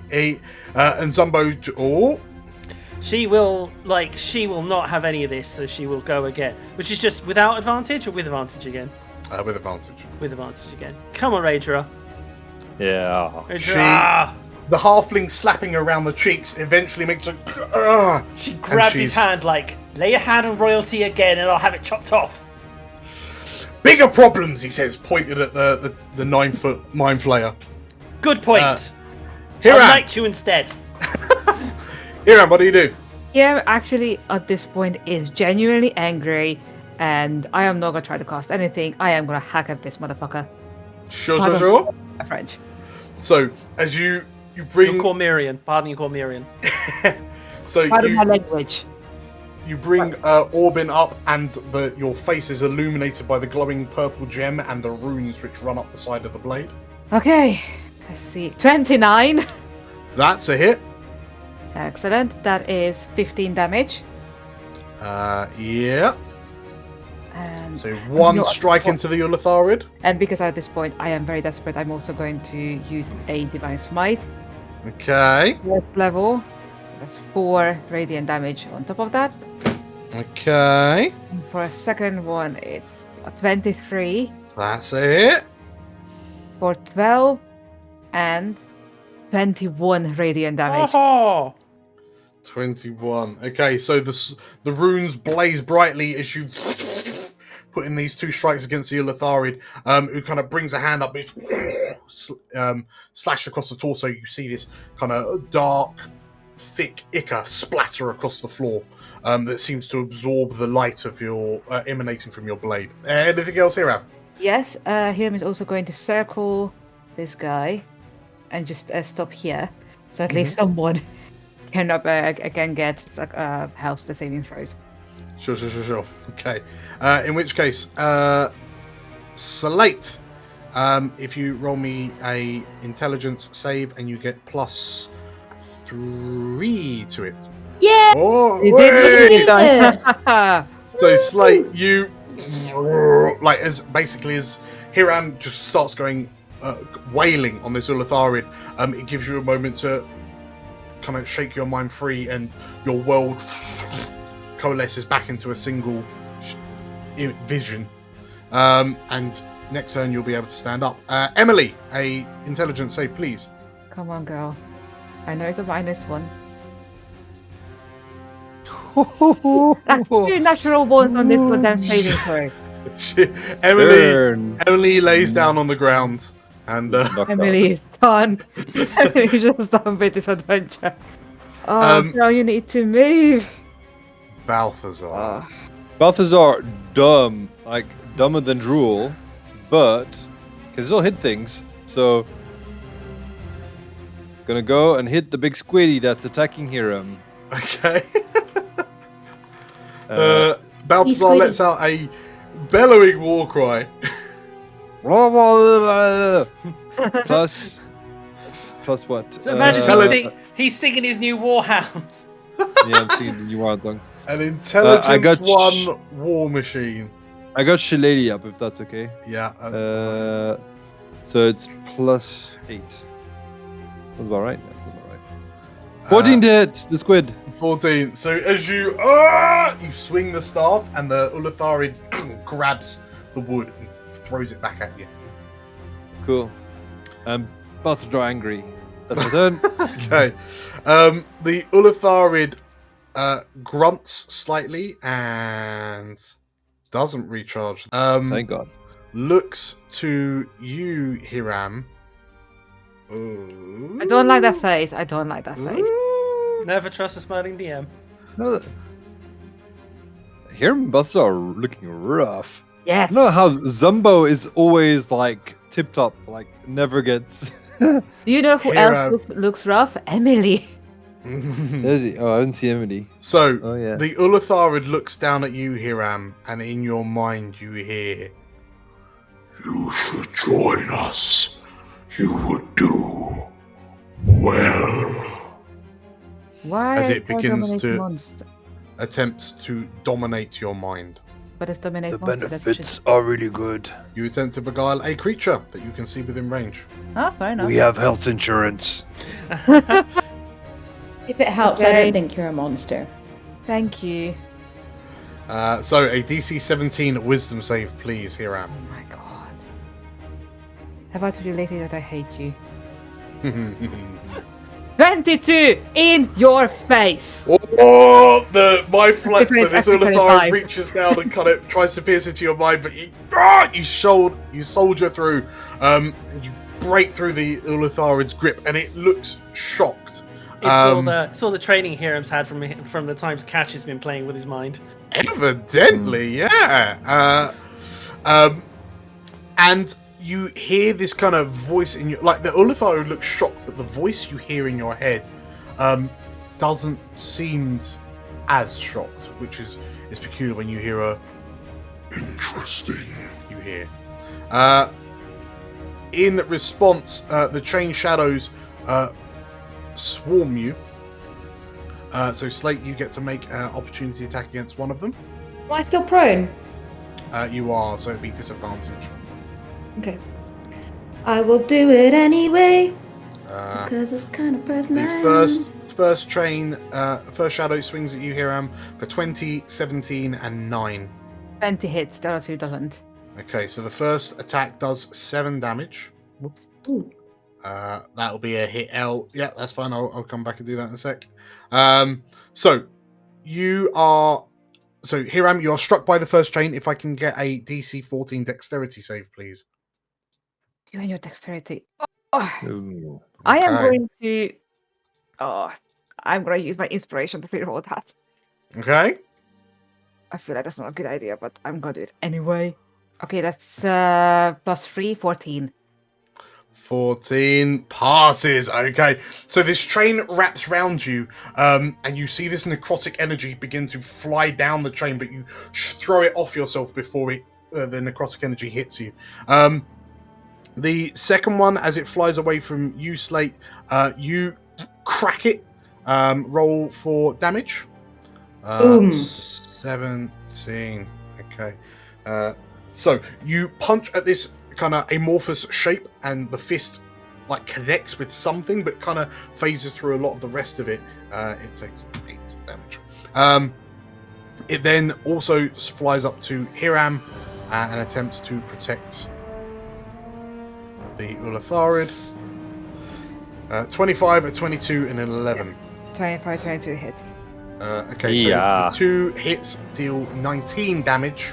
And Zumbo... Oh! She will not have any of this, so she will go again. Which is just without advantage or with advantage again? With advantage. With advantage again. Come on, Raedra. Yeah. Raedra. The halfling slapping her around the cheeks eventually makes her... She grabs his hand like, lay your hand on royalty again and I'll have it chopped off. Bigger problems, he says, pointed at the 9-foot mind flayer. Good point. Hiram. I'll knight you instead. Hiram, what do you do? Hiram actually at this point is genuinely angry, and I am not gonna try to cast anything. I am gonna hack at this motherfucker. Sure. French. So as you bring You're Cormyrian. Pardon you, Cormyrian. so Pardon my language. you bring Orbin up, and your face is illuminated by the glowing purple gem and the runes which run up the side of the blade. Okay, let's see. 29. That's a hit. Excellent. That is 15 damage. Yeah. And So one strike into the Ulatharid. And because at this point I am very desperate, I'm also going to use a Divine Smite. Okay. First level. So that's 4 radiant damage on top of that. Okay. And for a second one, it's a 23 That's a hit. for 12 and 21 radiant damage. Oh. 21. Okay, so the runes blaze brightly as you put in these 2 strikes against the Ulatharid, who kind of brings a hand up, slash across the torso. You see this kind of dark, thick ichor splatter across the floor that seems to absorb the light of your emanating from your blade. Anything else here, Ab? Yes, Hiram is also going to circle this guy and just stop here. So at least someone can get helps the saving throws. Sure. Okay. In which case, Slate, if you roll me a intelligence save and you get +3 to it. Yeah! Oh, You way! did it! So Slate, you as Hiram just starts going wailing on this Ulatharid, it gives you a moment to kind of shake your mind free, and your world coalesces back into a single vision. And next turn you'll be able to stand up. Emily, a intelligence save, please. Come on, girl. I know it's a -1. That's 2 natural ones on this goddamn saving throw. Emily lays down on the ground and Emily is done. Emily's just done with this adventure. Oh, girl, you need to move. Balthazar. Balthazar, dumb. Like, dumber than Drool, but can still hit things. So, gonna go and hit the big squiddy that's attacking Hiram. Okay. Balthazar lets out a bellowing war cry. plus what? So imagine he's singing his new Warhounds. Yeah, I'm singing the new Wild Song. An intelligence I got 1 war machine. I got Shillelagh up, if that's okay. Yeah, that's so it's +8. That's about right. That's about right. 14 to hit the squid. 14. So as you swing the staff, and the Ulatharid grabs the wood and throws it back at you. Cool. Balthazar angry. That's my turn. Okay. The Ulatharid grunts slightly and doesn't recharge. Thank God. Looks to you, Hiram. I don't like that face. Never trust a smiling DM. No, Hiram and Balthazar are looking rough. Yes. You know how Zumbo is always like tip top, like never gets. Do you know who else looks rough? Emily. Is he? Oh, I haven't seen anybody. So, Oh, yeah. the Ulatharid looks down at you, Hiram, and in your mind you hear, "You should join us. You would do well." Why As are it you begins dominate to- monster? Attempts to dominate your mind. But it's dominate The monster. that benefits are really good. You attempt to beguile a creature that you can see within range. Ah, fair enough. We have health insurance. If it helps, I Okay. don't think you're a monster. Thank you. So, a DC 17 Wisdom save, please, Hiram. Oh my god. Have I told you lately that I hate you? 22 in your face. Oh, my flex. So this Actually, Ulatharid 25. reaches down and kind of tries to pierce into your mind, but you soldier through. You break through the Ulatharid's grip, and it looks shocked. It's all the training Hiram's had from the times Catch has been playing with his mind. Evidently, yeah. And you hear this kind of voice in your, like, the Ulatharid looks shocked, but the voice you hear in your head doesn't seem as shocked, which is peculiar when you hear a interesting. You hear. In response, the chain shadows swarm you. So Slate, you get to make an opportunity attack against one of them. Am I still prone? You are, so it'd be disadvantage. Okay. I will do it anyway. Uh, Because it's kind of personal. the first shadow swings at you, Hiram, for 20, 17, and 9. 20 hits, the other two doesn't. Okay, so the first attack does 7 damage. Whoops. That'll be a hit L. Yeah, that's fine. I'll come back and do that in a sec. So Hiram, you are struck by the first chain. If I can get a DC 14 dexterity save, please. You and your dexterity. Oh, Ooh. I am Okay. going to. Oh, I'm going to use my inspiration to reroll that. Okay. I feel like that's not a good idea, but I'm going to do it anyway. Okay, that's plus 3, 14. 14 passes. Okay, so this chain wraps round you, and you see this necrotic energy begin to fly down the chain, but you throw it off yourself before the necrotic energy hits you. The second one, as it flies away from you, Slate, you crack it. Roll for damage. Boom. 17. Okay. So you punch at this kind of amorphous shape, and the fist like connects with something, but kind of phases through a lot of the rest of it. It takes 8 damage. It then also flies up to Hiram and attempts to protect the Ulatharid. 25, a 22, and an 11. 25, 22 hit. Okay, so Yeah. the 2 hits deal 19 damage,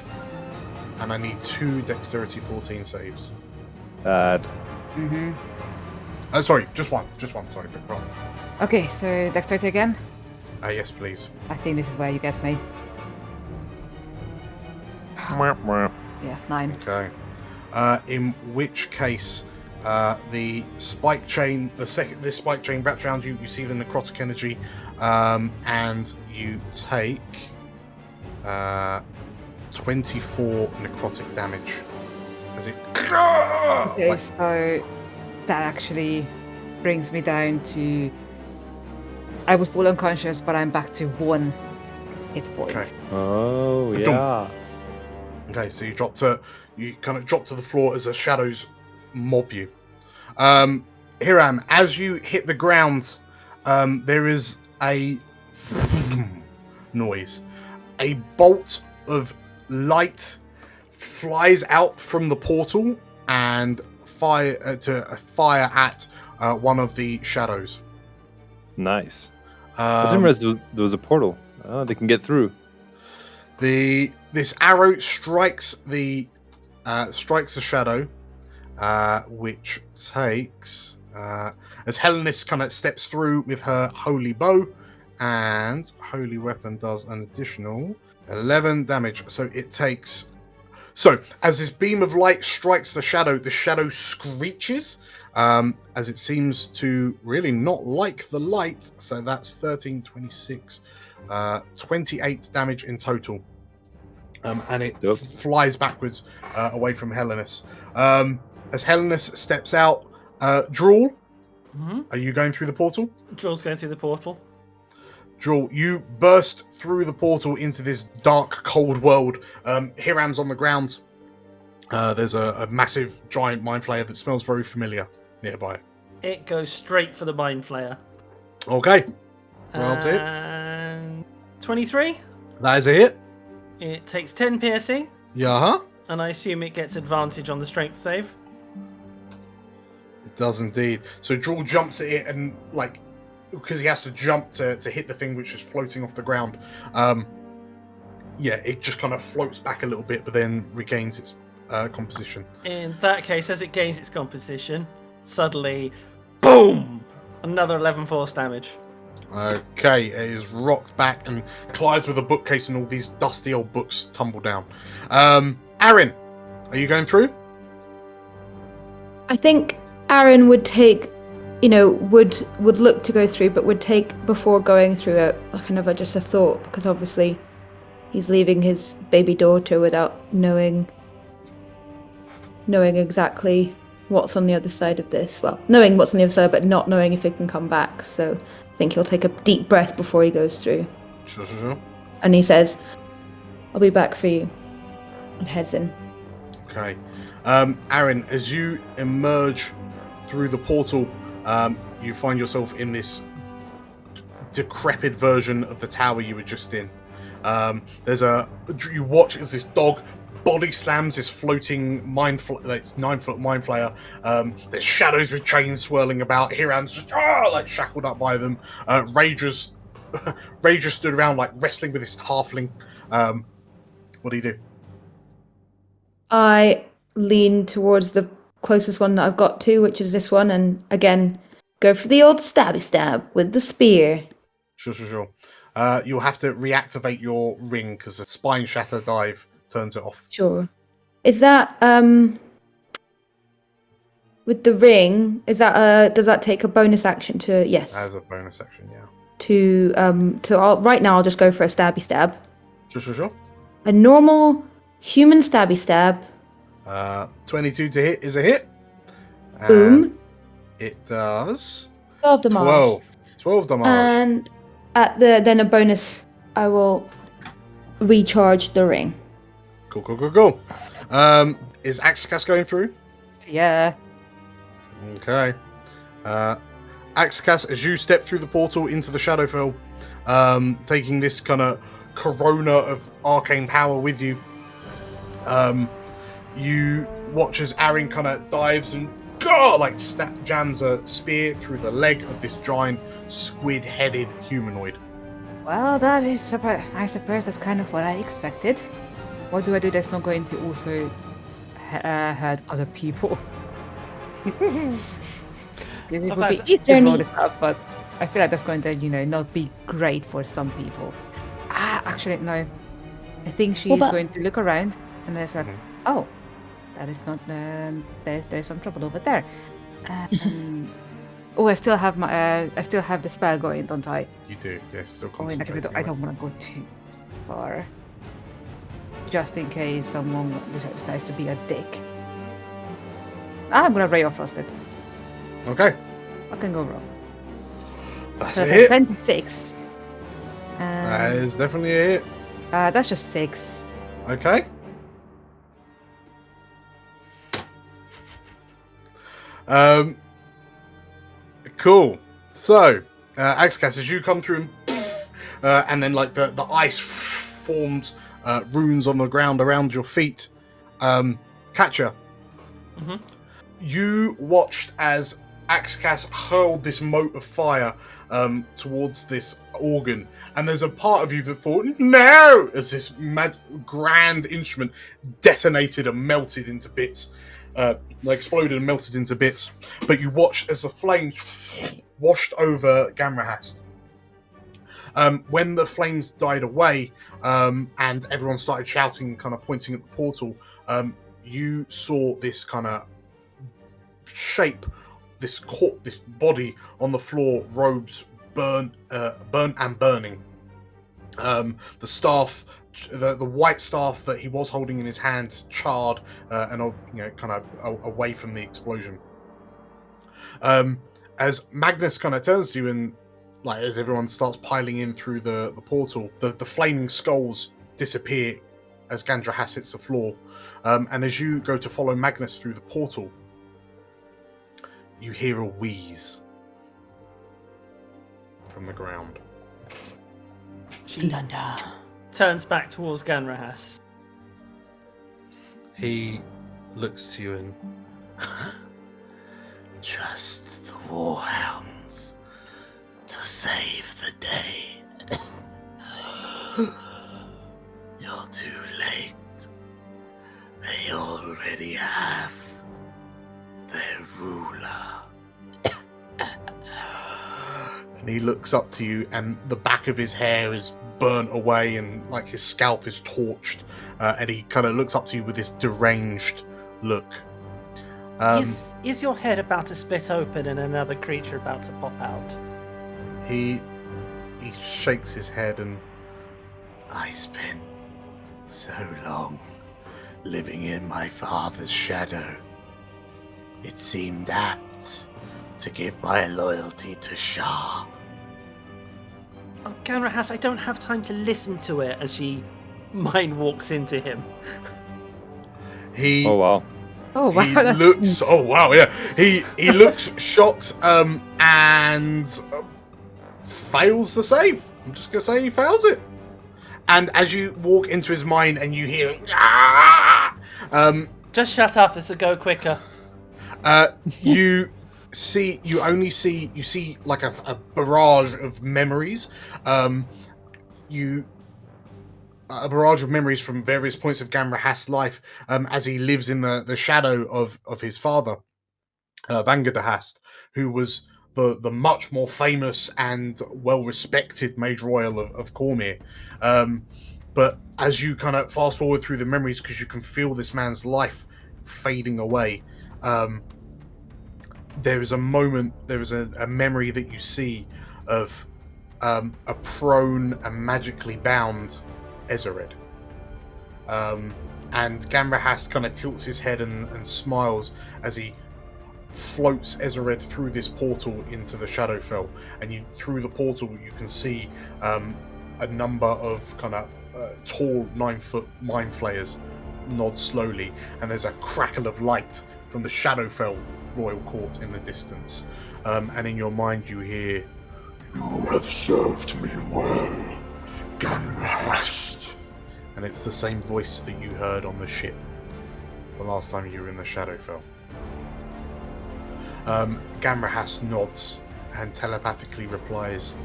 and I need 2 dexterity 14 saves. Bad. Mm-hmm. Sorry, just one. Sorry, big wrong. Okay, so dexterity again. Yes, please. I think this is where you get me. Yeah, 9. Okay. In which case, the spike chain, this spike chain wraps around you. You see the necrotic energy, and you take 24 necrotic damage as it. Okay, like- so that actually brings me down to. I was full unconscious, but I'm back to 1 hit point. Okay. Oh, Dum. yeah. Okay, so you kind of drop to the floor as the shadows mob you. Hiram, as you hit the ground, there is a noise. A bolt of light flies out from the portal and fire at one of the shadows. Nice. I didn't realize there was a portal. Oh, they can get through. This arrow strikes the shadow, which takes as Hellenis kind of steps through with her holy bow, and holy weapon does an additional 11 damage. So it takes. So as this beam of light strikes the shadow screeches, as it seems to really not like the light. So that's 13, 26, 28 damage in total. And it flies backwards away from Helenus. As Helenus steps out, Drool, are you going through the portal? Drool's going through the portal. Drool, you burst through the portal into this dark, cold world. Hiram's on the ground. There's a massive, giant mind flayer that smells very familiar nearby. It goes straight for the mind flayer. Okay. Well, that's it. And 23. That is a hit. It takes 10 piercing. Yeah. And I assume it gets advantage on the strength save. It does indeed. So Drool jumps at it and, like, because he has to jump to hit the thing which is floating off the ground. It just kind of floats back a little bit, but then regains its composition. In that case, as it gains its composition, suddenly, boom! Another 11 force damage. Okay, it is rocked back and collides with a bookcase and all these dusty old books tumble down. Aaron, are you going through? I think Aaron would take, would look to go through, but would take, before going through it, kind of just a thought, because obviously he's leaving his baby daughter without knowing exactly what's on the other side of this. Well, knowing what's on the other side, but not knowing if it can come back. So I think he'll take a deep breath before he goes through. Sure. And he says, "I'll be back for you," and heads in. Okay. Aaron, as you emerge through the portal, you find yourself in this decrepit version of the tower you were just in. You watch as this dog body slams this floating 9-foot mind flayer. There's shadows with chains swirling about. Hiram's just shackled up by them. Rager stood around like wrestling with this halfling. What do you do? I lean towards the closest one that I've got to, which is this one, and again go for the old stabby stab with the spear. Sure. You'll have to reactivate your ring because a spine shatter dive turns it off. Sure. Is that with the ring? Is that does that take a bonus action to? Yes. As a bonus action, yeah. Right now I'll just go for a stabby stab. Sure. A normal human stabby stab. 22 to hit is a hit. Boom. It does 12 damage. 12 damage. And then a bonus, I will recharge the ring. Cool. Is Axicas going through? Yeah. Okay. Axicas, as you step through the portal into the Shadowfell, taking this kind of corona of arcane power with you, you watch as Aaron kind of dives and jams a spear through the leg of this giant squid-headed humanoid. Well, that is, I suppose that's kind of what I expected. What do I do that's not going to also hurt other people? It would be easy to roll it up, but I feel like that's going to, not be great for some people. Actually, no. I think she's going to look around and there's like, oh, that is not. There's some trouble over there. I still have the spell going, don't I? You do, yes. Still I don't want to go too far, just in case someone decides to be a dick. I'm gonna Ray of Frosted. Okay. I can go wrong. That's a hit. 26. That is definitely a hit. That's just 6. Okay. Cool. So, Axicas, as you come through and then like the ice forms runes on the ground around your feet, Catcher, you watched as Axicas hurled this mote of fire towards this organ, and there's a part of you that thought, no, as this grand instrument detonated and melted into bits. Exploded and melted into bits, but you watched as the flames washed over Gamrahast. When the flames died away, and everyone started shouting, kind of pointing at the portal, you saw this kind of shape this body on the floor, robes burnt and burning. The staff, the white staff that he was holding in his hand, charred and kind of away from the explosion. As Magnus kind of turns to you and as everyone starts piling in through the portal, the flaming skulls disappear as Gandrahas hits the floor. And as you go to follow Magnus through the portal, you hear a wheeze from the ground. She turns back towards Gandrahas. He looks to you and... Just the Warhounds to save the day. You're too late. They already have their ruler. And he looks up to you, and the back of his hair is burnt away, and his scalp is torched. And he kind of looks up to you with this deranged look. Is your head about to split open and another creature about to pop out? He shakes his head and... I spent so long living in my father's shadow. It seemed apt to give my loyalty to Shah. Oh, Gandrahas, I don't have time to listen to it as she mind walks into him. Oh, wow. Oh wow! He looks. Oh wow! Yeah, he looks shocked and fails the save. I'm just gonna say he fails it. And as you walk into his mind and you hear him, just shut up. This will go quicker. you see like a barrage of memories. A barrage of memories from various points of Gandrahas' life as he lives in the shadow of his father, Vangadahast, who was the much more famous and well-respected Mage Royal of Cormyr. But as you kind of fast forward through the memories, because you can feel this man's life fading away, there is a moment, there is a memory that you see of a prone and magically bound Ezered. And Gandrahas kind of tilts his head and smiles as he floats Ezered through this portal into the Shadowfell. And through the portal you can see a number of kind of tall 9-foot mind flayers nod slowly, and there's a crackle of light from the Shadowfell royal court in the distance. And in your mind you hear, "You have served me well, Gandrahas." And it's the same voice that you heard on the ship the last time you were in the Shadowfell. Gandrahas nods and telepathically replies,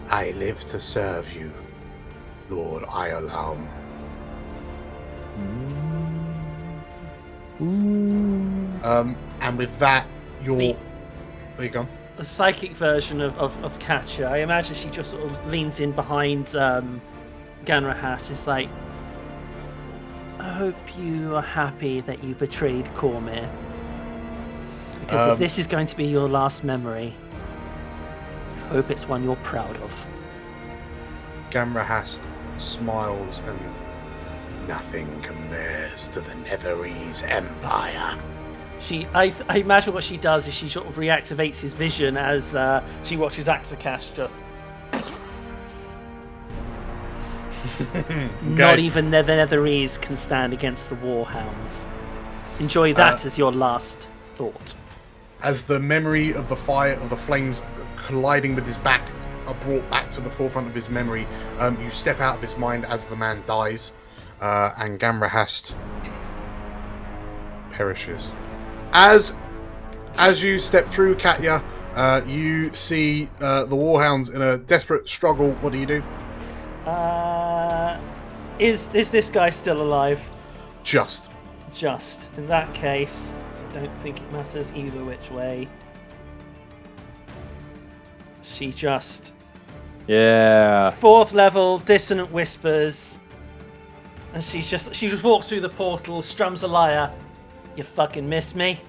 "I live to serve you, Lord Iolam." And with that, there you go. The psychic version of Katya, I imagine she just sort of leans in behind Gandrahas. It's like, I hope you are happy that you betrayed Cormyr. Because if this is going to be your last memory, I hope it's one you're proud of. Gandrahas smiles and, "Nothing compares to the Netherese Empire." I imagine what she does is she sort of reactivates his vision as she watches Axakash just... Not even the Netherese can stand against the Warhounds. Enjoy that as your last thought. As the memory of the fire, of the flames colliding with his back are brought back to the forefront of his memory, you step out of his mind as the man dies, and Gandrahas perishes. As you step through, Katya, you see the Warhounds in a desperate struggle. What do you do? Is this guy still alive? Just. In that case, I don't think it matters either which way. She just... Yeah. 4th level, dissonant whispers. And she just walks through the portal, strums a lyre. You fucking miss me?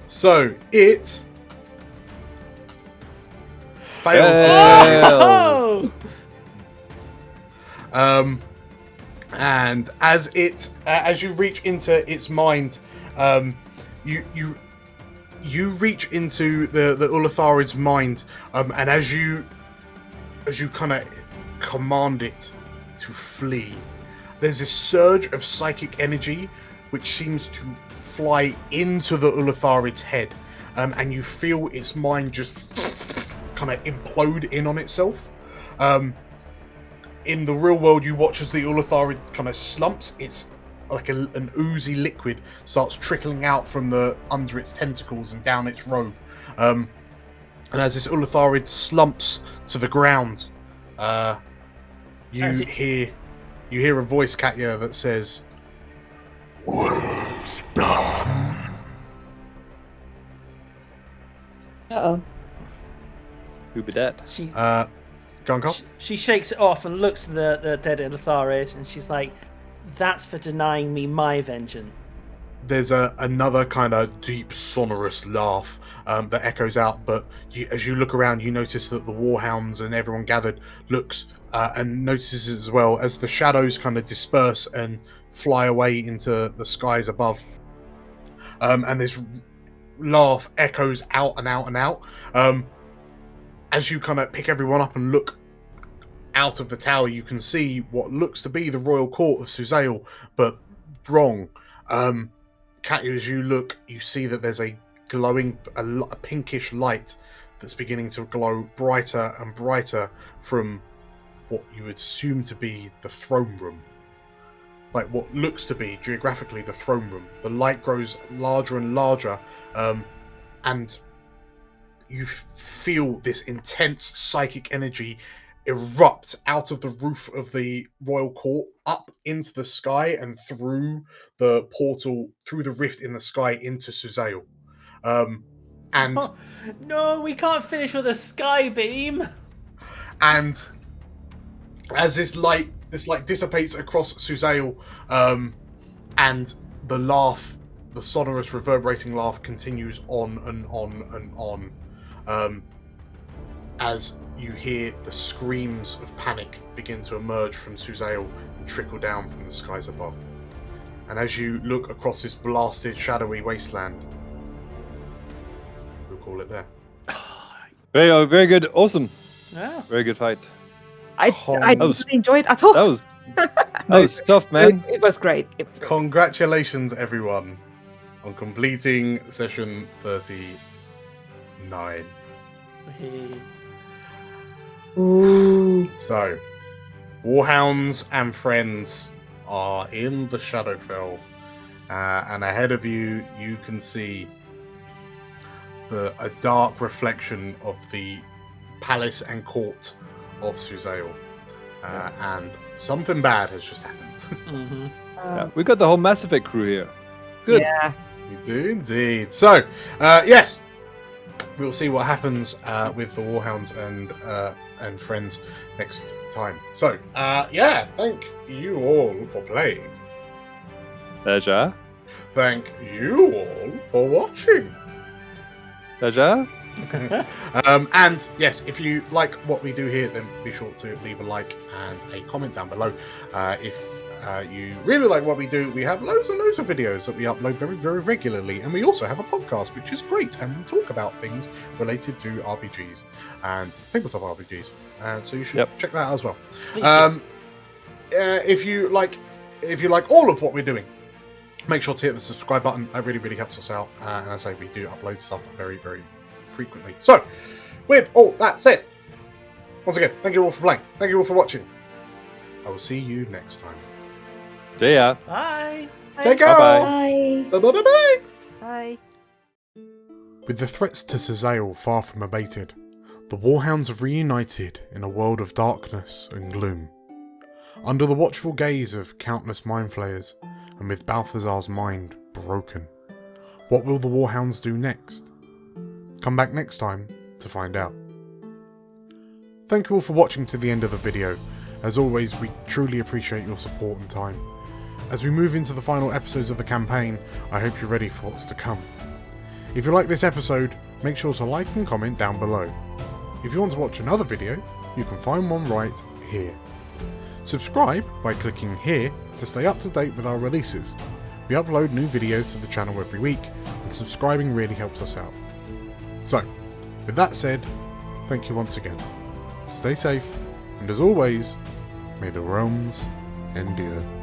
So it fails. Oh! And as you reach into its mind, you reach into the Ulatharid's mind, and as you kind of command it to flee, there's a surge of psychic energy which seems to fly into the Ulatharid's head, and you feel its mind just kind of implode in on itself. In the real world, you watch as the Ulatharid kind of slumps. It's like an oozy liquid starts trickling out from under its tentacles and down its robe. And as this Ulatharid slumps to the ground, you hear a voice, Katya, that says, "Well done." Uh-oh. Who be that? Go on, Carl. She shakes it off and looks at the dead Ulatharid, and she's like, "That's for denying me my vengeance." There's another kind of deep, sonorous laugh that echoes out, but as you look around, you notice that the Warhounds and everyone gathered looks and notices as well as the shadows kind of disperse and fly away into the skies above. And this laugh echoes out and out and out. As you kind of pick everyone up and look out of the tower, you can see what looks to be the royal court of Suzail, but wrong. Katya, as you look, you see that there's a glowing, a pinkish light that's beginning to glow brighter and brighter from what you would assume to be the throne room. Like what looks to be, geographically, the throne room. The light grows larger and larger, and you feel this intense psychic energy erupt out of the roof of the royal court up into the sky and through the portal, through the rift in the sky into Suzail. And no, we can't finish with a sky beam. And as this light dissipates across Suzail, and the laugh, the sonorous reverberating laugh, continues on and on and on, as you hear the screams of panic begin to emerge from Suzail and trickle down from the skies above. And as you look across this blasted, shadowy wasteland, we'll call it there. Very good, awesome. Yeah. Very good fight. I didn't enjoy it at all. That was tough, man. It was great. It was great. Congratulations, everyone, on completing session 39. Ooh. So, Warhounds and friends are in the Shadowfell, and ahead of you, you can see a dark reflection of the palace and court of Suzail, and something bad has just happened. Yeah, we got the whole Mass Effect crew here. Good. Yeah. We do indeed. So, yes, we'll see what happens with the Warhounds and friends next time. So, thank you all for playing. Pleasure. Thank you all for watching. Pleasure. And yes, if you like what we do here, then be sure to leave a like and a comment down below. If you really like what we do, we have loads and loads of videos that we upload very, very regularly, and we also have a podcast, which is great, and we talk about things related to RPGs and tabletop RPGs, and so you should check that out as well. If you like all of what we're doing, make sure to hit the subscribe button. That really, really helps us out, and as I say, we do upload stuff very, very frequently. So, with all that said, once again, thank you all for playing. Thank you all for watching. I will see you next time. See ya. Bye. Take care. Bye. Bye. Bye. With the threats to Suzail far from abated, the Warhounds have reunited in a world of darkness and gloom. Under the watchful gaze of countless mind flayers, and with Balthazar's mind broken, what will the Warhounds do next? Come back next time to find out. Thank you all for watching to the end of the video. As always, we truly appreciate your support and time. As we move into the final episodes of the campaign, I hope you're ready for what's to come. If you like this episode, make sure to like and comment down below. If you want to watch another video, you can find one right here. Subscribe by clicking here to stay up to date with our releases. We upload new videos to the channel every week, and subscribing really helps us out. So, with that said, thank you once again. Stay safe, and as always, may the realms endure.